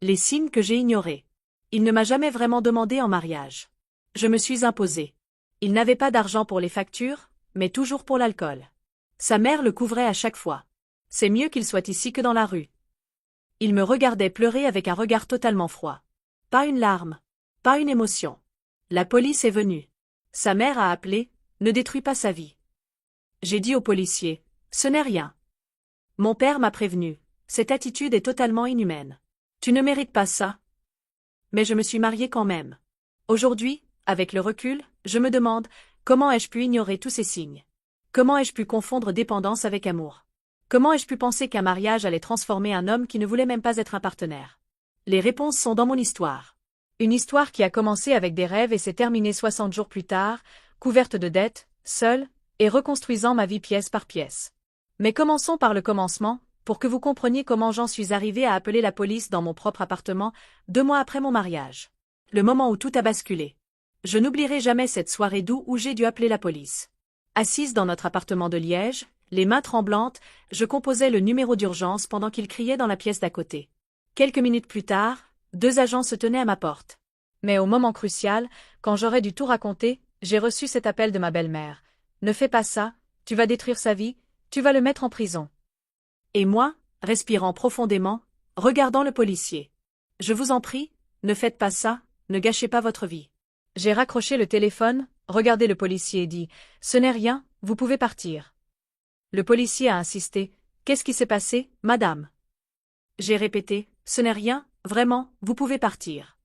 Les signes que j'ai ignorés. Il ne m'a jamais vraiment demandé en mariage. Je me suis imposée. Il n'avait pas d'argent pour les factures, mais toujours pour l'alcool. Sa mère le couvrait à chaque fois. C'est mieux qu'il soit ici que dans la rue. Il me regardait pleurer avec un regard totalement froid. Pas une larme. Pas une émotion. La police est venue. Sa mère a appelé, ne détruis pas sa vie. J'ai dit au policier, ce n'est rien. Mon père m'a prévenu, cette attitude est totalement inhumaine. Tu ne mérites pas ça. Mais je me suis mariée quand même. Aujourd'hui, avec le recul, je me demande, comment ai-je pu ignorer tous ces signes? Comment ai-je pu confondre dépendance avec amour? Comment ai-je pu penser qu'un mariage allait transformer un homme qui ne voulait même pas être un partenaire? Les réponses sont dans mon histoire. Une histoire qui a commencé avec des rêves et s'est terminée 60 jours plus tard, couverte de dettes, seule, et reconstruisant ma vie pièce par pièce. Mais commençons par le commencement, pour que vous compreniez comment j'en suis arrivée à appeler la police dans mon propre appartement, 2 mois après mon mariage. Le moment où tout a basculé. Je n'oublierai jamais cette soirée d'août où j'ai dû appeler la police. Assise dans notre appartement de Liège, les mains tremblantes, je composais le numéro d'urgence pendant qu'il criait dans la pièce d'à côté. Quelques minutes plus tard, 2 agents se tenaient à ma porte. Mais au moment crucial, quand j'aurais dû tout raconter, j'ai reçu cet appel de ma belle-mère. Ne fais pas ça, tu vas détruire sa vie, tu vas le mettre en prison. Et moi, respirant profondément, regardant le policier. Je vous en prie, ne faites pas ça, ne gâchez pas votre vie. J'ai raccroché le téléphone, regardé le policier et dit, ce n'est rien, vous pouvez partir. Le policier a insisté, qu'est-ce qui s'est passé, madame? J'ai répété, ce n'est rien, vraiment, vous pouvez partir.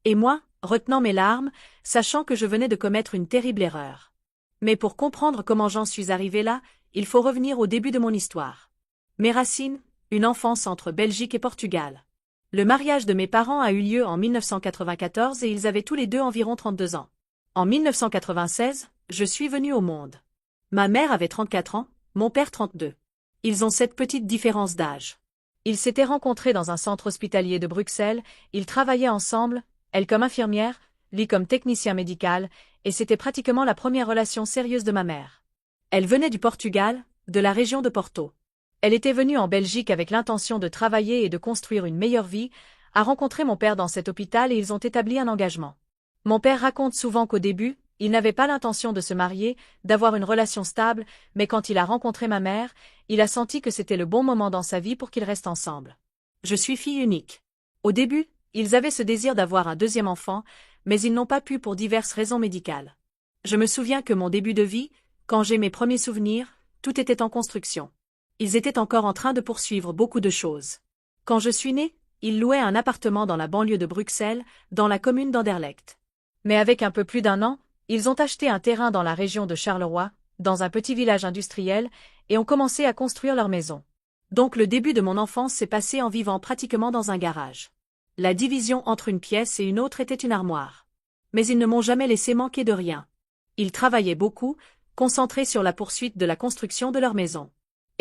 Et moi, retenant mes larmes, sachant que je venais de commettre une terrible erreur. Mais pour comprendre comment j'en suis arrivée là, il faut revenir au début de mon histoire. Mes racines, une enfance entre Belgique et Portugal. Le mariage de mes parents a eu lieu en 1994 et ils avaient tous les deux environ 32 ans. En 1996, je suis venue au monde. Ma mère avait 34 ans, mon père 32. Ils ont cette petite différence d'âge. Ils s'étaient rencontrés dans un centre hospitalier de Bruxelles, ils travaillaient ensemble, elle comme infirmière, lui comme technicien médical, et c'était pratiquement la première relation sérieuse de ma mère. Elle venait du Portugal, de la région de Porto. Elle était venue en Belgique avec l'intention de travailler et de construire une meilleure vie, a rencontré mon père dans cet hôpital et ils ont établi un engagement. Mon père raconte souvent qu'au début, il n'avait pas l'intention de se marier, d'avoir une relation stable, mais quand il a rencontré ma mère, il a senti que c'était le bon moment dans sa vie pour qu'ils restent ensemble. Je suis fille unique. Au début, ils avaient ce désir d'avoir un 2e enfant, mais ils n'ont pas pu pour diverses raisons médicales. Je me souviens que mon début de vie, quand j'ai mes premiers souvenirs, tout était en construction. Ils étaient encore en train de poursuivre beaucoup de choses. Quand je suis née, ils louaient un appartement dans la banlieue de Bruxelles, dans la commune d'Anderlecht. Mais avec un peu plus d'1 an, ils ont acheté un terrain dans la région de Charleroi, dans un petit village industriel, et ont commencé à construire leur maison. Donc le début de mon enfance s'est passé en vivant pratiquement dans un garage. La division entre une pièce et une autre était une armoire. Mais ils ne m'ont jamais laissé manquer de rien. Ils travaillaient beaucoup, concentrés sur la poursuite de la construction de leur maison.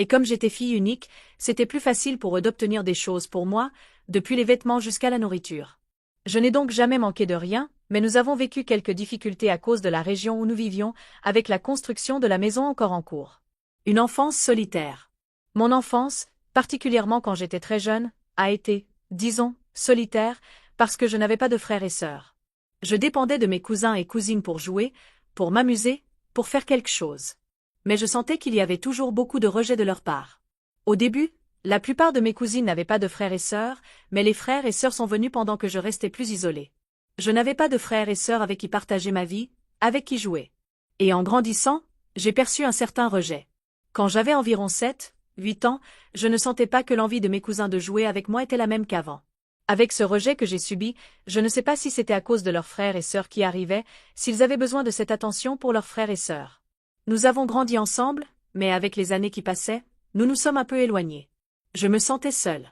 Et comme j'étais fille unique, c'était plus facile pour eux d'obtenir des choses pour moi, depuis les vêtements jusqu'à la nourriture. Je n'ai donc jamais manqué de rien, mais nous avons vécu quelques difficultés à cause de la région où nous vivions, avec la construction de la maison encore en cours. Une enfance solitaire. Mon enfance, particulièrement quand j'étais très jeune, a été, disons, solitaire, parce que je n'avais pas de frères et sœurs. Je dépendais de mes cousins et cousines pour jouer, pour m'amuser, pour faire quelque chose. Mais je sentais qu'il y avait toujours beaucoup de rejet de leur part. Au début, la plupart de mes cousines n'avaient pas de frères et sœurs, mais les frères et sœurs sont venus pendant que je restais plus isolée. Je n'avais pas de frères et sœurs avec qui partager ma vie, avec qui jouer. Et en grandissant, j'ai perçu un certain rejet. Quand j'avais environ 7, 8 ans, je ne sentais pas que l'envie de mes cousins de jouer avec moi était la même qu'avant. Avec ce rejet que j'ai subi, je ne sais pas si c'était à cause de leurs frères et sœurs qui arrivaient, s'ils avaient besoin de cette attention pour leurs frères et sœurs. Nous avons grandi ensemble, mais avec les années qui passaient, nous nous sommes un peu éloignés. Je me sentais seule.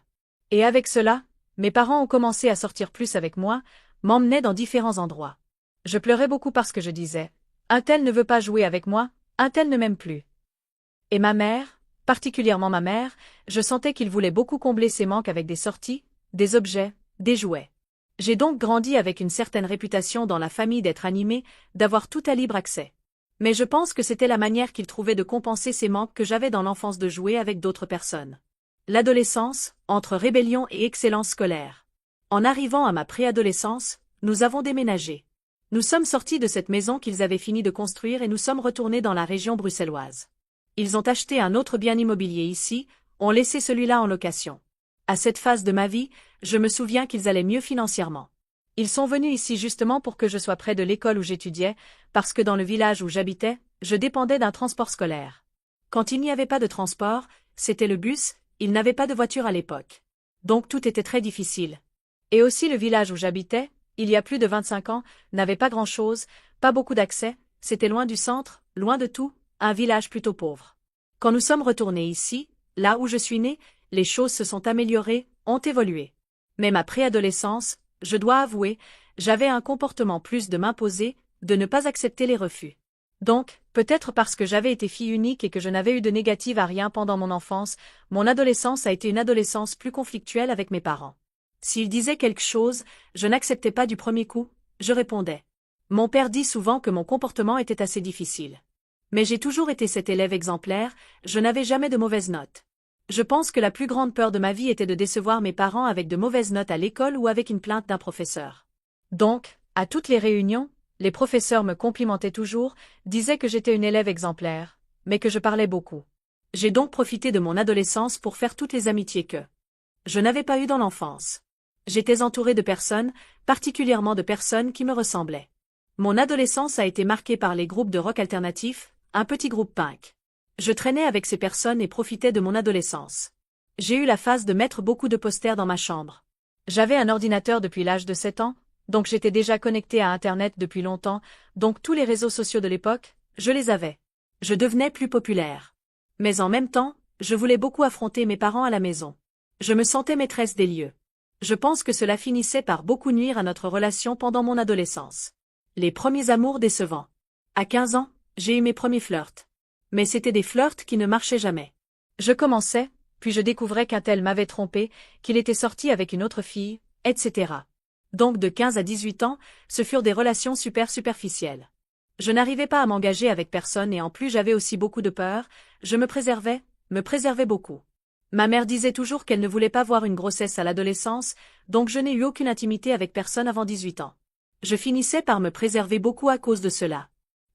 Et avec cela, mes parents ont commencé à sortir plus avec moi, m'emmenaient dans différents endroits. Je pleurais beaucoup parce que je disais, un tel ne veut pas jouer avec moi, un tel ne m'aime plus. Et ma mère, particulièrement ma mère, je sentais qu'il voulait beaucoup combler ses manques avec des sorties, des objets, des jouets. J'ai donc grandi avec une certaine réputation dans la famille d'être animée, d'avoir tout à libre accès. Mais je pense que c'était la manière qu'il trouvait de compenser ces manques que j'avais dans l'enfance de jouer avec d'autres personnes. L'adolescence, entre rébellion et excellence scolaire. En arrivant à ma préadolescence, nous avons déménagé. Nous sommes sortis de cette maison qu'ils avaient fini de construire et nous sommes retournés dans la région bruxelloise. Ils ont acheté un autre bien immobilier ici, ont laissé celui-là en location. À cette phase de ma vie, je me souviens qu'ils allaient mieux financièrement. Ils sont venus ici justement pour que je sois près de l'école où j'étudiais, parce que dans le village où j'habitais, je dépendais d'un transport scolaire. Quand il n'y avait pas de transport, c'était le bus, ils n'avaient pas de voiture à l'époque. Donc tout était très difficile. Et aussi le village où j'habitais, il y a plus de 25 ans, n'avait pas grand-chose, pas beaucoup d'accès, c'était loin du centre, loin de tout, un village plutôt pauvre. Quand nous sommes retournés ici, là où je suis né, les choses se sont améliorées, ont évolué. Mais ma préadolescence, je dois avouer, j'avais un comportement plus de m'imposer, de ne pas accepter les refus. Donc, peut-être parce que j'avais été fille unique et que je n'avais eu de négative à rien pendant mon enfance, mon adolescence a été une adolescence plus conflictuelle avec mes parents. S'ils disaient quelque chose, je n'acceptais pas du premier coup, je répondais. Mon père dit souvent que mon comportement était assez difficile. Mais j'ai toujours été cet élève exemplaire, je n'avais jamais de mauvaises notes. Je pense que la plus grande peur de ma vie était de décevoir mes parents avec de mauvaises notes à l'école ou avec une plainte d'un professeur. Donc, à toutes les réunions, les professeurs me complimentaient toujours, disaient que j'étais une élève exemplaire, mais que je parlais beaucoup. J'ai donc profité de mon adolescence pour faire toutes les amitiés que je n'avais pas eues dans l'enfance. J'étais entourée de personnes, particulièrement de personnes qui me ressemblaient. Mon adolescence a été marquée par les groupes de rock alternatif, un petit groupe punk. Je traînais avec ces personnes et profitais de mon adolescence. J'ai eu la phase de mettre beaucoup de posters dans ma chambre. J'avais un ordinateur depuis l'âge de 7 ans, donc j'étais déjà connectée à Internet depuis longtemps, donc tous les réseaux sociaux de l'époque, je les avais. Je devenais plus populaire. Mais en même temps, je voulais beaucoup affronter mes parents à la maison. Je me sentais maîtresse des lieux. Je pense que cela finissait par beaucoup nuire à notre relation pendant mon adolescence. Les premiers amours décevants. À 15 ans, j'ai eu mes premiers flirts. Mais c'étaient des flirts qui ne marchaient jamais. Je commençais, puis je découvrais qu'un tel m'avait trompé, qu'il était sorti avec une autre fille, etc. Donc de 15 à 18 ans, ce furent des relations super superficielles. Je n'arrivais pas à m'engager avec personne et en plus j'avais aussi beaucoup de peur, je me préservais beaucoup. Ma mère disait toujours qu'elle ne voulait pas voir une grossesse à l'adolescence, donc je n'ai eu aucune intimité avec personne avant 18 ans. Je finissais par me préserver beaucoup à cause de cela.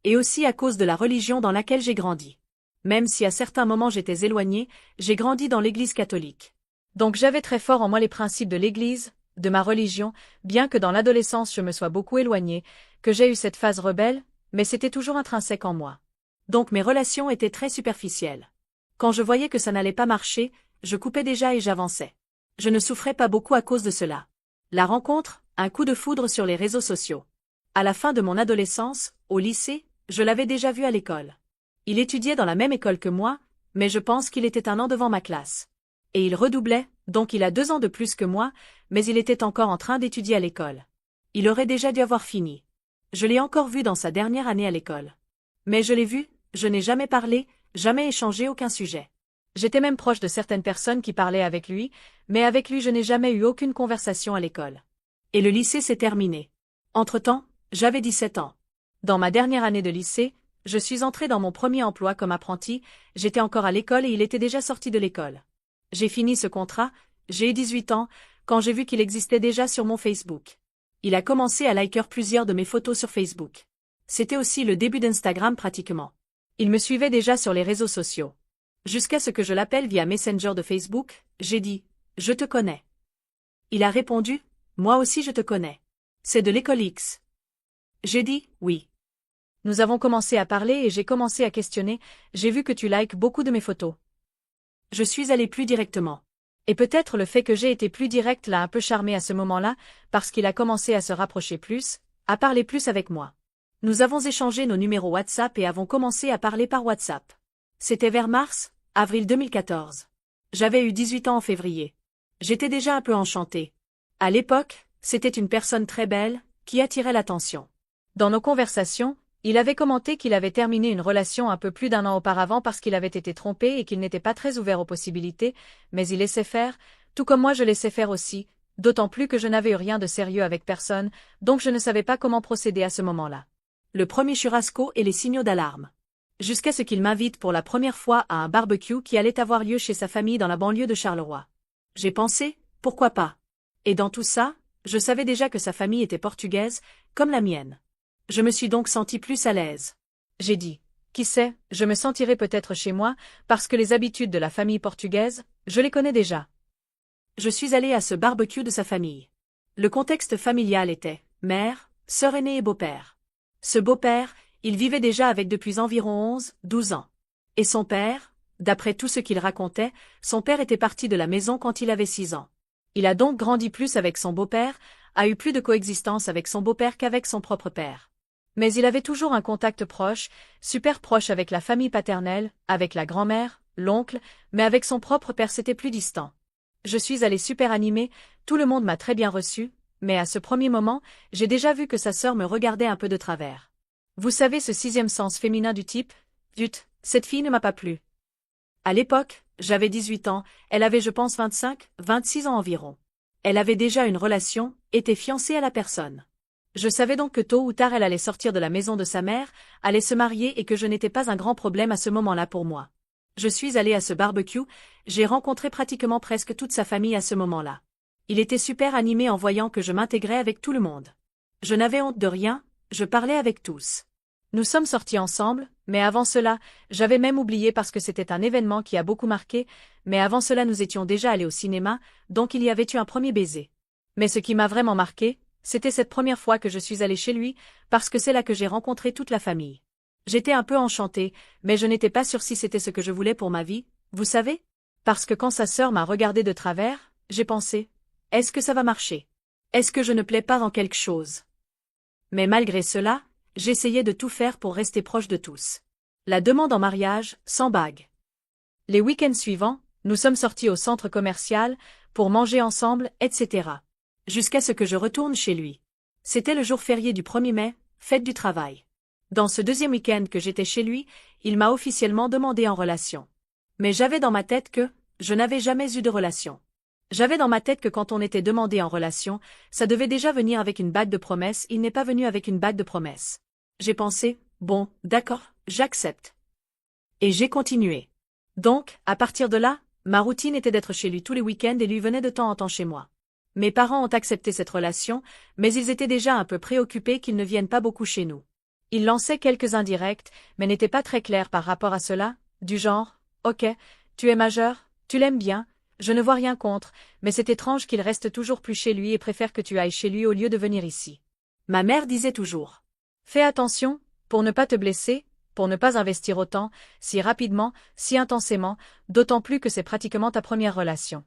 Et aussi à cause de la religion dans laquelle j'ai grandi. Même si à certains moments j'étais éloignée, j'ai grandi dans l'Église catholique. Donc j'avais très fort en moi les principes de l'Église, de ma religion, bien que dans l'adolescence je me sois beaucoup éloignée, que j'ai eu cette phase rebelle, mais c'était toujours intrinsèque en moi. Donc mes relations étaient très superficielles. Quand je voyais que ça n'allait pas marcher, je coupais déjà et j'avançais. Je ne souffrais pas beaucoup à cause de cela. La rencontre, un coup de foudre sur les réseaux sociaux. À la fin de mon adolescence, au lycée, je l'avais déjà vu à l'école. Il étudiait dans la même école que moi, mais je pense qu'il était un an devant ma classe. Et il redoublait, donc il a 2 ans de plus que moi, mais il était encore en train d'étudier à l'école. Il aurait déjà dû avoir fini. Je l'ai encore vu dans sa dernière année à l'école. Mais je l'ai vu, je n'ai jamais parlé, jamais échangé aucun sujet. J'étais même proche de certaines personnes qui parlaient avec lui, mais avec lui je n'ai jamais eu aucune conversation à l'école. Et le lycée s'est terminé. Entre-temps, j'avais 17 ans. Dans ma dernière année de lycée, je suis entrée dans mon premier emploi comme apprenti, j'étais encore à l'école et il était déjà sorti de l'école. J'ai fini ce contrat, j'ai eu 18 ans, quand j'ai vu qu'il existait déjà sur mon Facebook. Il a commencé à liker plusieurs de mes photos sur Facebook. C'était aussi le début d'Instagram pratiquement. Il me suivait déjà sur les réseaux sociaux. Jusqu'à ce que je l'appelle via Messenger de Facebook, j'ai dit « Je te connais ». Il a répondu « Moi aussi je te connais. C'est de l'école X ». J'ai dit « Oui ». Nous avons commencé à parler et j'ai commencé à questionner, j'ai vu que tu likes beaucoup de mes photos. Je suis allée plus directement. Et peut-être le fait que j'ai été plus directe l'a un peu charmé à ce moment-là, parce qu'il a commencé à se rapprocher plus, à parler plus avec moi. Nous avons échangé nos numéros WhatsApp et avons commencé à parler par WhatsApp. C'était vers mars, avril 2014. J'avais eu 18 ans en février. J'étais déjà un peu enchantée. À l'époque, c'était une personne très belle, qui attirait l'attention. Dans nos conversations, il avait commenté qu'il avait terminé une relation un peu plus d'1 an auparavant parce qu'il avait été trompé et qu'il n'était pas très ouvert aux possibilités, mais il laissait faire, tout comme moi je laissais faire aussi, d'autant plus que je n'avais eu rien de sérieux avec personne, donc je ne savais pas comment procéder à ce moment-là. Le premier churrasco et les signaux d'alarme. Jusqu'à ce qu'il m'invite pour la première fois à un barbecue qui allait avoir lieu chez sa famille dans la banlieue de Charleroi. J'ai pensé, pourquoi pas? Et dans tout ça, Je savais déjà que sa famille était portugaise, comme la mienne. Je me suis donc sentie plus à l'aise. J'ai dit, qui sait, je me sentirai peut-être chez moi, parce que les habitudes de la famille portugaise, je les connais déjà. Je suis allée à ce barbecue de sa famille. Le contexte familial était mère, sœur aînée et beau-père. Ce beau-père, il vivait déjà avec depuis environ 12 ans. Et son père, d'après tout ce qu'il racontait, son père était parti de la maison quand il avait 6 ans. Il a donc grandi plus avec son beau-père, a eu plus de coexistence avec son beau-père qu'avec son propre père. Mais il avait toujours un contact proche, super proche avec la famille paternelle, avec la grand-mère, l'oncle, mais avec son propre père c'était plus distant. Je suis allée super animée, tout le monde m'a très bien reçue, mais à ce premier moment, j'ai déjà vu que sa sœur me regardait un peu de travers. Vous savez ce sixième sens féminin du type « Zut, cette fille ne m'a pas plu ». À l'époque, j'avais 18 ans, elle avait je pense 26 ans environ. Elle avait déjà une relation, était fiancée à la personne. Je savais donc que tôt ou tard elle allait sortir de la maison de sa mère, allait se marier et que je n'étais pas un grand problème à ce moment-là pour moi. Je suis allée à ce barbecue, j'ai rencontré pratiquement presque toute sa famille à ce moment-là. Il était super animé en voyant que je m'intégrais avec tout le monde. Je n'avais honte de rien, je parlais avec tous. Nous sommes sortis ensemble, mais avant cela, j'avais même oublié parce que c'était un événement qui a beaucoup marqué, mais avant cela nous étions déjà allés au cinéma, donc il y avait eu un premier baiser. Mais ce qui m'a vraiment marqué, c'était cette première fois que je suis allée chez lui, parce que c'est là que j'ai rencontré toute la famille. J'étais un peu enchantée, mais je n'étais pas sûre si c'était ce que je voulais pour ma vie, vous savez? Parce que quand sa sœur m'a regardé de travers, j'ai pensé, est-ce que ça va marcher? Est-ce que je ne plais pas dans quelque chose? Mais malgré cela, j'essayais de tout faire pour rester proche de tous. La demande en mariage, sans bague. Les week-ends suivants, nous sommes sortis au centre commercial, pour manger ensemble, etc. Jusqu'à ce que je retourne chez lui. C'était le jour férié du 1er mai, fête du travail. Dans ce deuxième week-end que j'étais chez lui, il m'a officiellement demandé en relation. Mais j'avais dans ma tête que, je n'avais jamais eu de relation. J'avais dans ma tête que quand on était demandé en relation, ça devait déjà venir avec une bague de promesse, il n'est pas venu avec une bague de promesse. J'ai pensé, bon, d'accord, j'accepte. Et j'ai continué. Donc, à partir de là, ma routine était d'être chez lui tous les week-ends et lui venait de temps en temps chez moi. Mes parents ont accepté cette relation, mais ils étaient déjà un peu préoccupés qu'ils ne viennent pas beaucoup chez nous. Ils lançaient quelques indirects, mais n'étaient pas très clairs par rapport à cela, du genre, ok, tu es majeur, tu l'aimes bien, je ne vois rien contre, mais c'est étrange qu'il reste toujours plus chez lui et préfère que tu ailles chez lui au lieu de venir ici. Ma mère disait toujours, fais attention, pour ne pas te blesser, pour ne pas investir autant, si rapidement, si intensément, d'autant plus que c'est pratiquement ta première relation.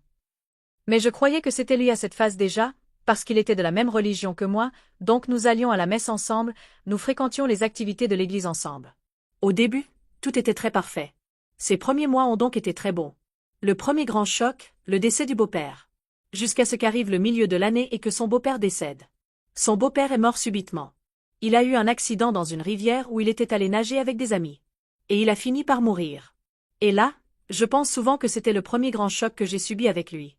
Mais je croyais que c'était lui à cette phase déjà, parce qu'il était de la même religion que moi, donc nous allions à la messe ensemble, nous fréquentions les activités de l'église ensemble. Au début, tout était très parfait. Ces premiers mois ont donc été très bons. Le premier grand choc, le décès du beau-père. Jusqu'à ce qu'arrive le milieu de l'année et que son beau-père décède. Son beau-père est mort subitement. Il a eu un accident dans une rivière où il était allé nager avec des amis. Et il a fini par mourir. Et là, je pense souvent que c'était le premier grand choc que j'ai subi avec lui.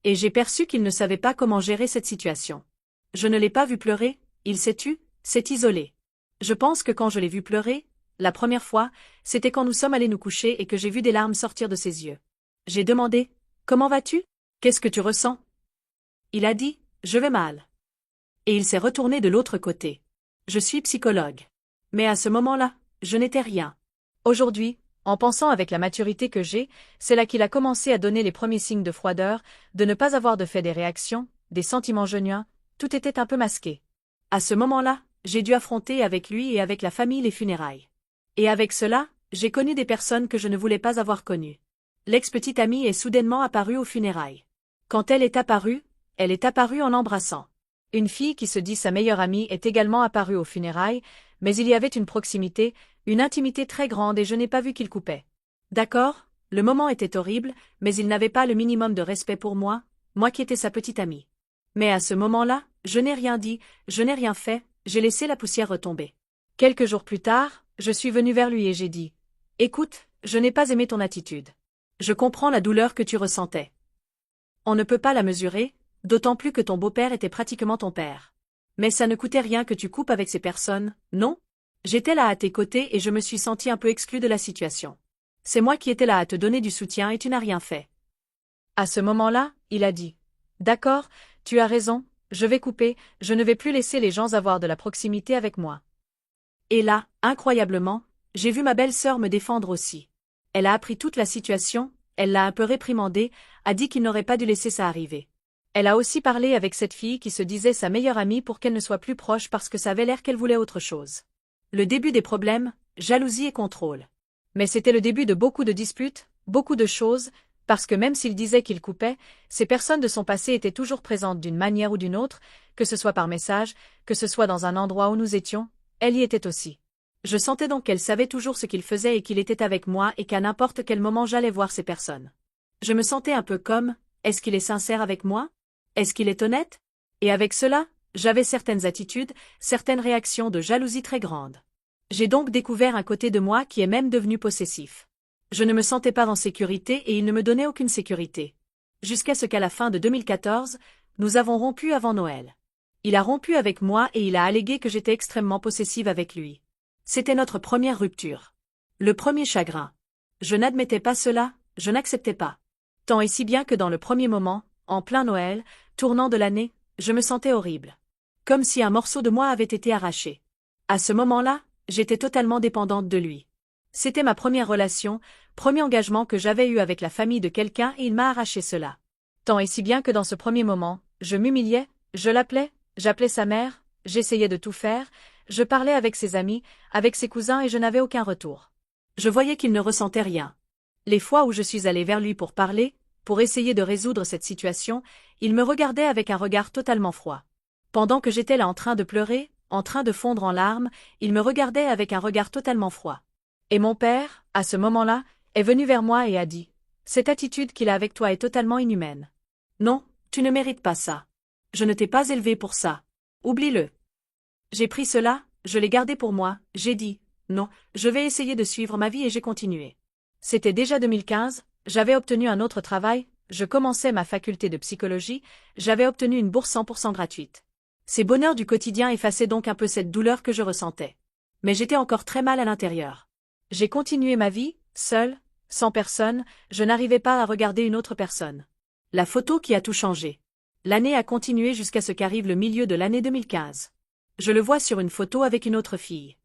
Et j'ai perçu qu'il ne savait pas comment gérer cette situation. Je ne l'ai pas vu pleurer, il s'est tu, s'est isolé. Je pense que quand je l'ai vu pleurer, la première fois, c'était quand nous sommes allés nous coucher et que j'ai vu des larmes sortir de ses yeux. J'ai demandé, comment vas-tu? Qu'est-ce que tu ressens? Il a dit, je vais mal. Et il s'est retourné de l'autre côté. Je suis psychologue. Mais à ce moment-là, je n'étais rien. Aujourd'hui, en pensant avec la maturité que j'ai, c'est là qu'il a commencé à donner les premiers signes de froideur, de ne pas avoir de fait des réactions, des sentiments genuins, tout était un peu masqué. À ce moment-là, j'ai dû affronter avec lui et avec la famille les funérailles. Et avec cela, j'ai connu des personnes que je ne voulais pas avoir connues. L'ex-petite amie est soudainement apparue aux funérailles. Quand elle est apparue en l'embrassant. Une fille qui se dit sa meilleure amie est également apparue aux funérailles, mais il y avait une proximité, une intimité très grande et je n'ai pas vu qu'il coupait. D'accord, le moment était horrible, mais il n'avait pas le minimum de respect pour moi qui étais sa petite amie. Mais à ce moment-là, je n'ai rien dit, je n'ai rien fait, j'ai laissé la poussière retomber. Quelques jours plus tard, je suis venue vers lui et j'ai dit, « Écoute, je n'ai pas aimé ton attitude. Je comprends la douleur que tu ressentais. On ne peut pas la mesurer, d'autant plus que ton beau-père était pratiquement ton père. Mais ça ne coûtait rien que tu coupes avec ces personnes, non? J'étais là à tes côtés et je me suis senti un peu exclu de la situation. C'est moi qui étais là à te donner du soutien et tu n'as rien fait. » À ce moment-là, il a dit, « D'accord, tu as raison, Je vais couper, je ne vais plus laisser les gens avoir de la proximité avec moi. Et là, incroyablement, j'ai vu ma belle-sœur me défendre aussi. Elle a appris toute la situation, elle l'a un peu réprimandé, a dit qu'il n'aurait pas dû laisser ça arriver. Elle a aussi parlé avec cette fille qui se disait sa meilleure amie pour qu'elle ne soit plus proche parce que ça avait l'air qu'elle voulait autre chose. Le début des problèmes, jalousie et contrôle. Mais c'était le début de beaucoup de disputes, beaucoup de choses, parce que même s'il disait qu'il coupait, ces personnes de son passé étaient toujours présentes d'une manière ou d'une autre, que ce soit par message, que ce soit dans un endroit où nous étions, elle y était aussi. Je sentais donc qu'elle savait toujours ce qu'il faisait et qu'il était avec moi et qu'à n'importe quel moment j'allais voir ces personnes. Je me sentais un peu comme, est-ce qu'il est sincère avec moi? Est-ce qu'il est honnête? Et avec cela, j'avais certaines attitudes, certaines réactions de jalousie très grandes. J'ai donc découvert un côté de moi qui est même devenu possessif. Je ne me sentais pas en sécurité et il ne me donnait aucune sécurité. Jusqu'à ce qu'à la fin de 2014, nous avons rompu avant Noël. Il a rompu avec moi et il a allégué que j'étais extrêmement possessive avec lui. C'était notre première rupture. Le premier chagrin. Je n'admettais pas cela, je n'acceptais pas. Tant et si bien que dans le premier moment, en plein Noël, tournant de l'année, je me sentais horrible. Comme si un morceau de moi avait été arraché. À ce moment-là, j'étais totalement dépendante de lui. C'était ma première relation, premier engagement que j'avais eu avec la famille de quelqu'un et il m'a arraché cela. Tant et si bien que dans ce premier moment, je m'humiliais, je l'appelais, j'appelais sa mère, j'essayais de tout faire, je parlais avec ses amis, avec ses cousins et je n'avais aucun retour. Je voyais qu'il ne ressentait rien. Les fois où je suis allée vers lui pour parler, pour essayer de résoudre cette situation, il me regardait avec un regard totalement froid. Pendant que j'étais là en train de pleurer, en train de fondre en larmes, il me regardait avec un regard totalement froid. Et mon père, à ce moment-là, est venu vers moi et a dit « Cette attitude qu'il a avec toi est totalement inhumaine. Non, tu ne mérites pas ça. Je ne t'ai pas élevé pour ça. Oublie-le. » J'ai pris cela, je l'ai gardé pour moi, j'ai dit « Non, je vais essayer de suivre ma vie » et j'ai continué. C'était déjà 2015, j'avais obtenu un autre travail, je commençais ma faculté de psychologie, j'avais obtenu une bourse 100% gratuite. Ces bonheurs du quotidien effaçaient donc un peu cette douleur que je ressentais. Mais j'étais encore très mal à l'intérieur. J'ai continué ma vie, seule, sans personne, je n'arrivais pas à regarder une autre personne. La photo qui a tout changé. L'année a continué jusqu'à ce qu'arrive le milieu de l'année 2015. Je le vois sur une photo avec une autre fille.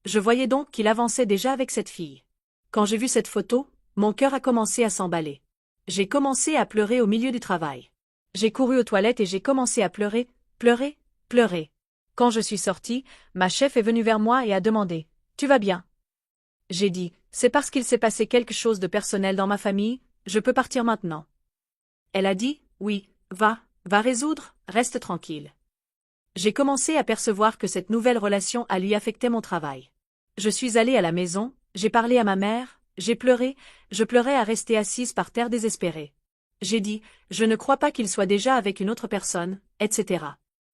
Je voyais donc qu'il avançait déjà avec cette fille. Quand j'ai vu cette photo, mon cœur a commencé à s'emballer. J'ai commencé à pleurer au milieu du travail. J'ai couru aux toilettes et j'ai commencé à pleurer, pleurer, pleurer. Quand je suis sortie, ma chef est venue vers moi et a demandé « Tu vas bien ?» J'ai dit « C'est parce qu'il s'est passé quelque chose de personnel dans ma famille, je peux partir maintenant. » Elle a dit « Oui, va résoudre, reste tranquille. » J'ai commencé à percevoir que cette nouvelle relation à lui affectait mon travail. Je suis allée à la maison, j'ai parlé à ma mère, j'ai pleuré, je pleurais à rester assise par terre désespérée. J'ai dit « Je ne crois pas qu'il soit déjà avec une autre personne, etc. »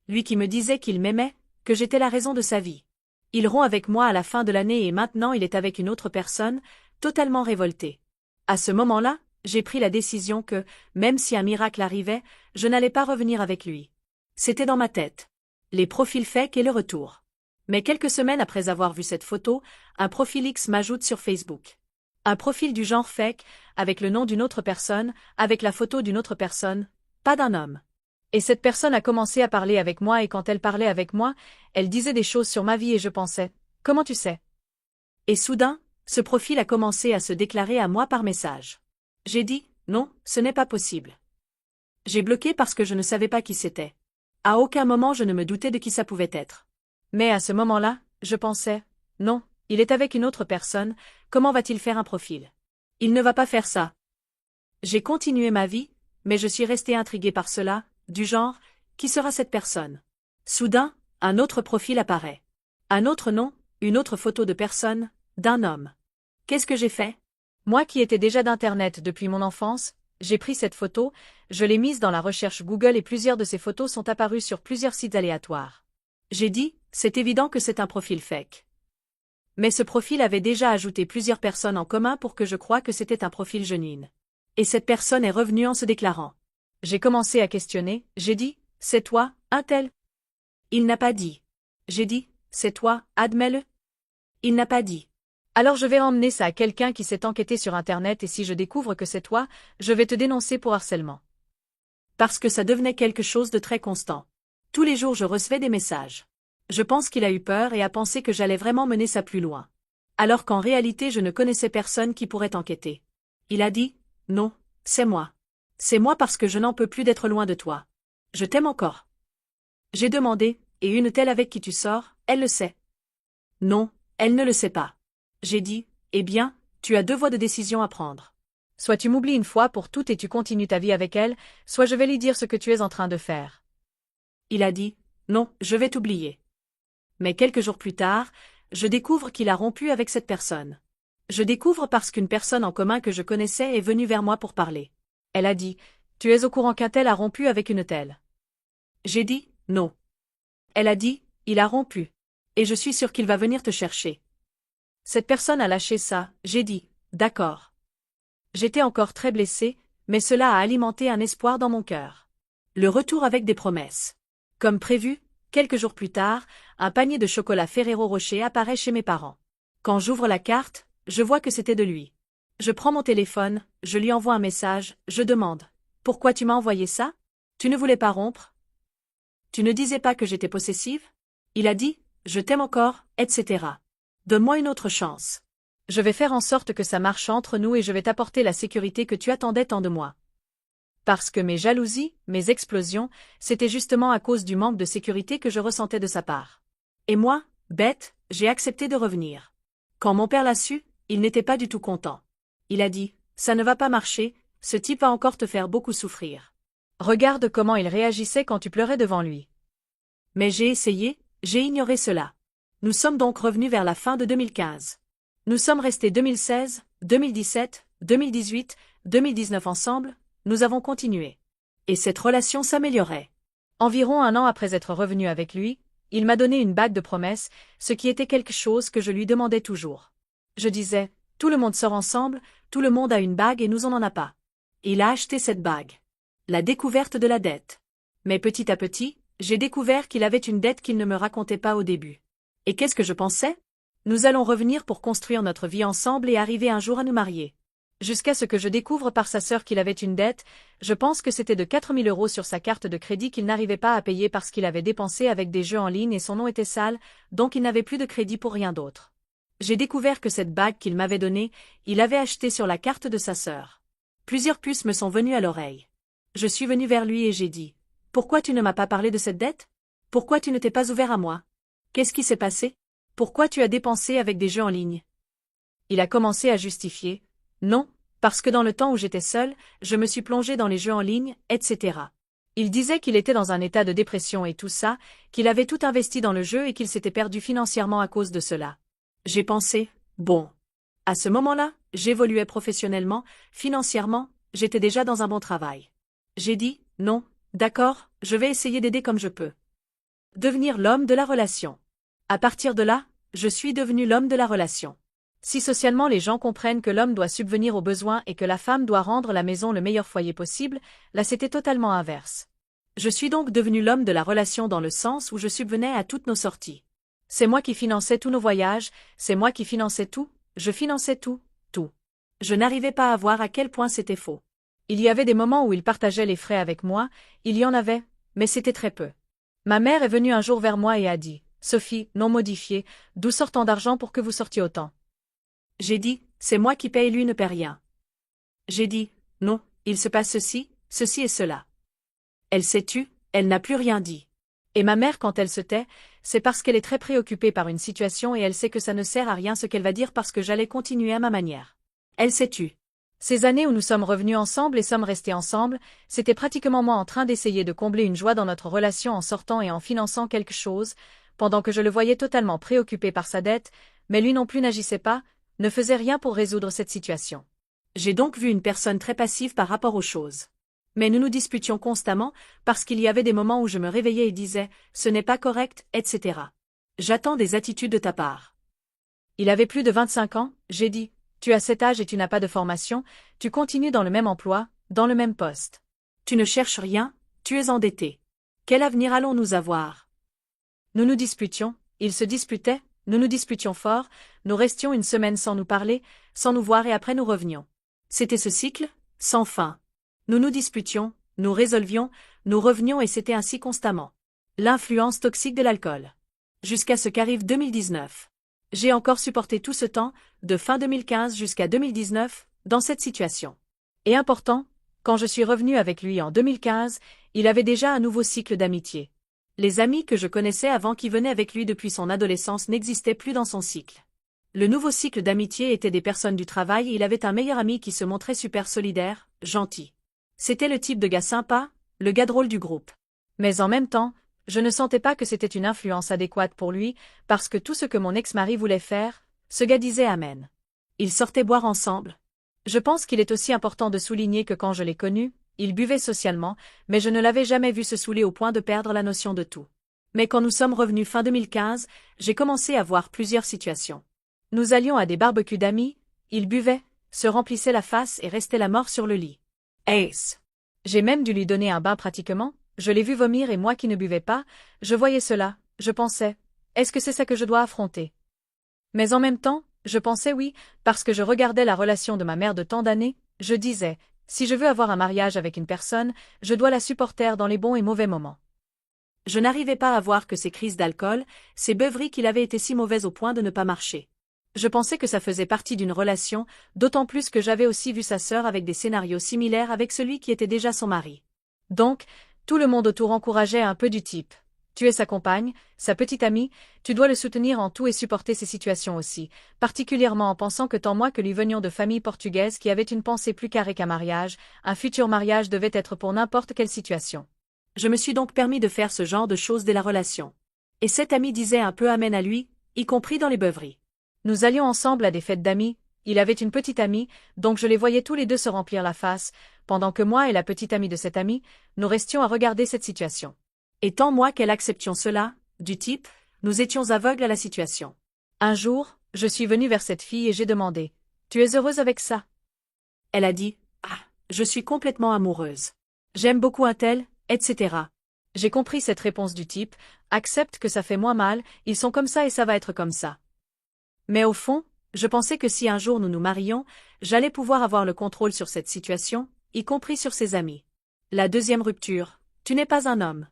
Lui qui me disait qu'il m'aimait, que j'étais la raison de sa vie. Il rompt avec moi à la fin de l'année et maintenant il est avec une autre personne, totalement révolté. À ce moment-là, j'ai pris la décision que, même si un miracle arrivait, je n'allais pas revenir avec lui. C'était dans ma tête. Les profils fake et le retour. Mais quelques semaines après avoir vu cette photo, un profil X m'ajoute sur Facebook. Un profil du genre fake, avec le nom d'une autre personne, avec la photo d'une autre personne, pas d'un homme. Et cette personne a commencé à parler avec moi et quand elle parlait avec moi, elle disait des choses sur ma vie et je pensais, comment tu sais? Et soudain, ce profil a commencé à se déclarer à moi par message. J'ai dit, non, ce n'est pas possible. J'ai bloqué parce que je ne savais pas qui c'était. À aucun moment je ne me doutais de qui ça pouvait être. Mais à ce moment-là, je pensais, non, il est avec une autre personne, comment va-t-il faire un profil? Il ne va pas faire ça. J'ai continué ma vie, mais je suis restée intriguée par cela, du genre, qui sera cette personne? Soudain, un autre profil apparaît. Un autre nom, une autre photo de personne, d'un homme. Qu'est-ce que j'ai fait? Moi qui étais déjà d'Internet depuis mon enfance, j'ai pris cette photo, je l'ai mise dans la recherche Google et plusieurs de ces photos sont apparues sur plusieurs sites aléatoires. J'ai dit, c'est évident que c'est un profil fake. Mais ce profil avait déjà ajouté plusieurs personnes en commun pour que je croie que c'était un profil genuine. Et cette personne est revenue en se déclarant. J'ai commencé à questionner, j'ai dit, c'est toi, un tel? Il n'a pas dit. J'ai dit, c'est toi, admets-le? Il n'a pas dit. Alors je vais emmener ça à quelqu'un qui s'est enquêté sur Internet et si je découvre que c'est toi, je vais te dénoncer pour harcèlement. Parce que ça devenait quelque chose de très constant. Tous les jours je recevais des messages. Je pense qu'il a eu peur et a pensé que j'allais vraiment mener ça plus loin. Alors qu'en réalité je ne connaissais personne qui pourrait enquêter. Il a dit, non, c'est moi. C'est moi parce que je n'en peux plus d'être loin de toi. Je t'aime encore. J'ai demandé, et une telle avec qui tu sors, elle le sait. Non, elle ne le sait pas. J'ai dit, eh bien, tu as deux voies de décision à prendre. Soit tu m'oublies une fois pour toutes et tu continues ta vie avec elle, soit je vais lui dire ce que tu es en train de faire. Il a dit, non, je vais t'oublier. Mais quelques jours plus tard, je découvre qu'il a rompu avec cette personne. Je découvre parce qu'une personne en commun que je connaissais est venue vers moi pour parler. Elle a dit, tu es au courant qu'un tel a rompu avec une telle. J'ai dit, non. Elle a dit, il a rompu. Et je suis sûre qu'il va venir te chercher. Cette personne a lâché ça, j'ai dit, d'accord. J'étais encore très blessée, mais cela a alimenté un espoir dans mon cœur. Le retour avec des promesses. Comme prévu, quelques jours plus tard, un panier de chocolat Ferrero Rocher apparaît chez mes parents. Quand j'ouvre la carte, je vois que c'était de lui. Je prends mon téléphone, je lui envoie un message, je demande, pourquoi tu m'as envoyé ça? Tu ne voulais pas rompre? Tu ne disais pas que j'étais possessive? Il a dit, je t'aime encore, etc. Donne-moi une autre chance. Je vais faire en sorte que ça marche entre nous et je vais t'apporter la sécurité que tu attendais tant de moi. Parce que mes jalousies, mes explosions, c'était justement à cause du manque de sécurité que je ressentais de sa part. Et moi, bête, j'ai accepté de revenir. Quand mon père l'a su, il n'était pas du tout content. Il a dit, ça ne va pas marcher, ce type va encore te faire beaucoup souffrir. Regarde comment il réagissait quand tu pleurais devant lui. Mais j'ai essayé, j'ai ignoré cela. Nous sommes donc revenus vers la fin de 2015. Nous sommes restés 2016, 2017, 2018, 2019 ensemble, nous avons continué. Et cette relation s'améliorait. Environ un an après être revenu avec lui, il m'a donné une bague de promesse, ce qui était quelque chose que je lui demandais toujours. Je disais, tout le monde sort ensemble, tout le monde a une bague et nous on n'en a pas. Il a acheté cette bague. La découverte de la dette. Mais petit à petit, j'ai découvert qu'il avait une dette qu'il ne me racontait pas au début. Et qu'est-ce que je pensais? Nous allons revenir pour construire notre vie ensemble et arriver un jour à nous marier. Jusqu'à ce que je découvre par sa sœur qu'il avait une dette, je pense que c'était de 4 000 € sur sa carte de crédit qu'il n'arrivait pas à payer parce qu'il avait dépensé avec des jeux en ligne et son nom était sale, donc il n'avait plus de crédit pour rien d'autre. J'ai découvert que cette bague qu'il m'avait donnée, il avait achetée sur la carte de sa sœur. Plusieurs puces me sont venues à l'oreille. Je suis venue vers lui et j'ai dit, « Pourquoi tu ne m'as pas parlé de cette dette? Pourquoi tu ne t'es pas ouvert à moi? Qu'est-ce qui s'est passé? Pourquoi tu as dépensé avec des jeux en ligne? » Il a commencé à justifier, « Non, parce que dans le temps où j'étais seule, je me suis plongée dans les jeux en ligne, etc. » Il disait qu'il était dans un état de dépression et tout ça, qu'il avait tout investi dans le jeu et qu'il s'était perdu financièrement à cause de cela. J'ai pensé, bon. À ce moment-là, j'évoluais professionnellement, financièrement, j'étais déjà dans un bon travail. J'ai dit, non, d'accord, je vais essayer d'aider comme je peux. Devenir l'homme de la relation. À partir de là, je suis devenu l'homme de la relation. Si socialement les gens comprennent que l'homme doit subvenir aux besoins et que la femme doit rendre la maison le meilleur foyer possible, là c'était totalement inverse. Je suis donc devenu l'homme de la relation dans le sens où je subvenais à toutes nos sorties. C'est moi qui finançais tous nos voyages, c'est moi qui finançais tout, je finançais tout, tout. Je n'arrivais pas à voir à quel point c'était faux. Il y avait des moments où il partageait les frais avec moi, il y en avait, mais c'était très peu. Ma mère est venue un jour vers moi et a dit, « Sophie, non modifié, d'où sort tant d'argent pour que vous sortiez autant ?» J'ai dit, « C'est moi qui paye, lui ne paie rien. » J'ai dit, « Non, il se passe ceci, ceci et cela. » Elle s'est tue, elle n'a plus rien dit. Et ma mère quand elle se tait, c'est parce qu'elle est très préoccupée par une situation et elle sait que ça ne sert à rien ce qu'elle va dire parce que j'allais continuer à ma manière. Elle s'est tue. Ces années où nous sommes revenus ensemble et sommes restés ensemble, c'était pratiquement moi en train d'essayer de combler une joie dans notre relation en sortant et en finançant quelque chose, pendant que je le voyais totalement préoccupé par sa dette, mais lui non plus n'agissait pas, ne faisait rien pour résoudre cette situation. J'ai donc vu une personne très passive par rapport aux choses. Mais nous nous disputions constamment, parce qu'il y avait des moments où je me réveillais et disais « ce n'est pas correct, etc. J'attends des attitudes de ta part. » Il avait plus de 25 ans, j'ai dit « Tu as cet âge et tu n'as pas de formation, tu continues dans le même emploi, dans le même poste. Tu ne cherches rien, tu es endetté. Quel avenir allons-nous avoir ?» Nous nous disputions, il se disputait, nous nous disputions fort, nous restions une semaine sans nous parler, sans nous voir et après nous revenions. C'était ce cycle, sans fin. Nous nous disputions, nous résolvions, nous revenions et c'était ainsi constamment. L'influence toxique de l'alcool. Jusqu'à ce qu'arrive 2019. J'ai encore supporté tout ce temps, de fin 2015 jusqu'à 2019, dans cette situation. Et important, quand je suis revenu avec lui en 2015, il avait déjà un nouveau cycle d'amitié. Les amis que je connaissais avant qui venaient avec lui depuis son adolescence n'existaient plus dans son cycle. Le nouveau cycle d'amitié était des personnes du travail et il avait un meilleur ami qui se montrait super solidaire, gentil. C'était le type de gars sympa, le gars drôle du groupe. Mais en même temps, je ne sentais pas que c'était une influence adéquate pour lui, parce que tout ce que mon ex-mari voulait faire, ce gars disait amen. Ils sortaient boire ensemble. Je pense qu'il est aussi important de souligner que quand je l'ai connu, il buvait socialement, mais je ne l'avais jamais vu se saouler au point de perdre la notion de tout. Mais quand nous sommes revenus fin 2015, j'ai commencé à voir plusieurs situations. Nous allions à des barbecues d'amis, il buvait, se remplissait la face et restait la mort sur le lit. Ace. J'ai même dû lui donner un bain pratiquement, je l'ai vu vomir et moi qui ne buvais pas, je voyais cela, je pensais, est-ce que c'est ça que je dois affronter? Mais en même temps, je pensais oui, parce que je regardais la relation de ma mère de tant d'années, je disais, si je veux avoir un mariage avec une personne, je dois la supporter dans les bons et mauvais moments. Je n'arrivais pas à voir que ces crises d'alcool, ces beuveries qu'il avait été si mauvaises au point de ne pas marcher. Je pensais que ça faisait partie d'une relation, d'autant plus que j'avais aussi vu sa sœur avec des scénarios similaires avec celui qui était déjà son mari. Donc, tout le monde autour encourageait un peu du type. Tu es sa compagne, sa petite amie, tu dois le soutenir en tout et supporter ces situations aussi, particulièrement en pensant que tant moi que lui venions de familles portugaises qui avaient une pensée plus carrée qu'un mariage, un futur mariage devait être pour n'importe quelle situation. Je me suis donc permis de faire ce genre de choses dès la relation. Et cet ami disait un peu amen à lui, y compris dans les beuveries. Nous allions ensemble à des fêtes d'amis, il avait une petite amie, donc je les voyais tous les deux se remplir la face, pendant que moi et la petite amie de cet ami, nous restions à regarder cette situation. Et tant moi qu'elle acceptions cela, du type, nous étions aveugles à la situation. Un jour, je suis venue vers cette fille et j'ai demandé, « Tu es heureuse avec ça ?» Elle a dit, « Ah, je suis complètement amoureuse. J'aime beaucoup un tel, etc. » J'ai compris cette réponse du type, « Accepte que ça fait moins mal, ils sont comme ça et ça va être comme ça. » Mais au fond, je pensais que si un jour nous nous marions, j'allais pouvoir avoir le contrôle sur cette situation, y compris sur ses amis. La deuxième rupture, tu n'es pas un homme.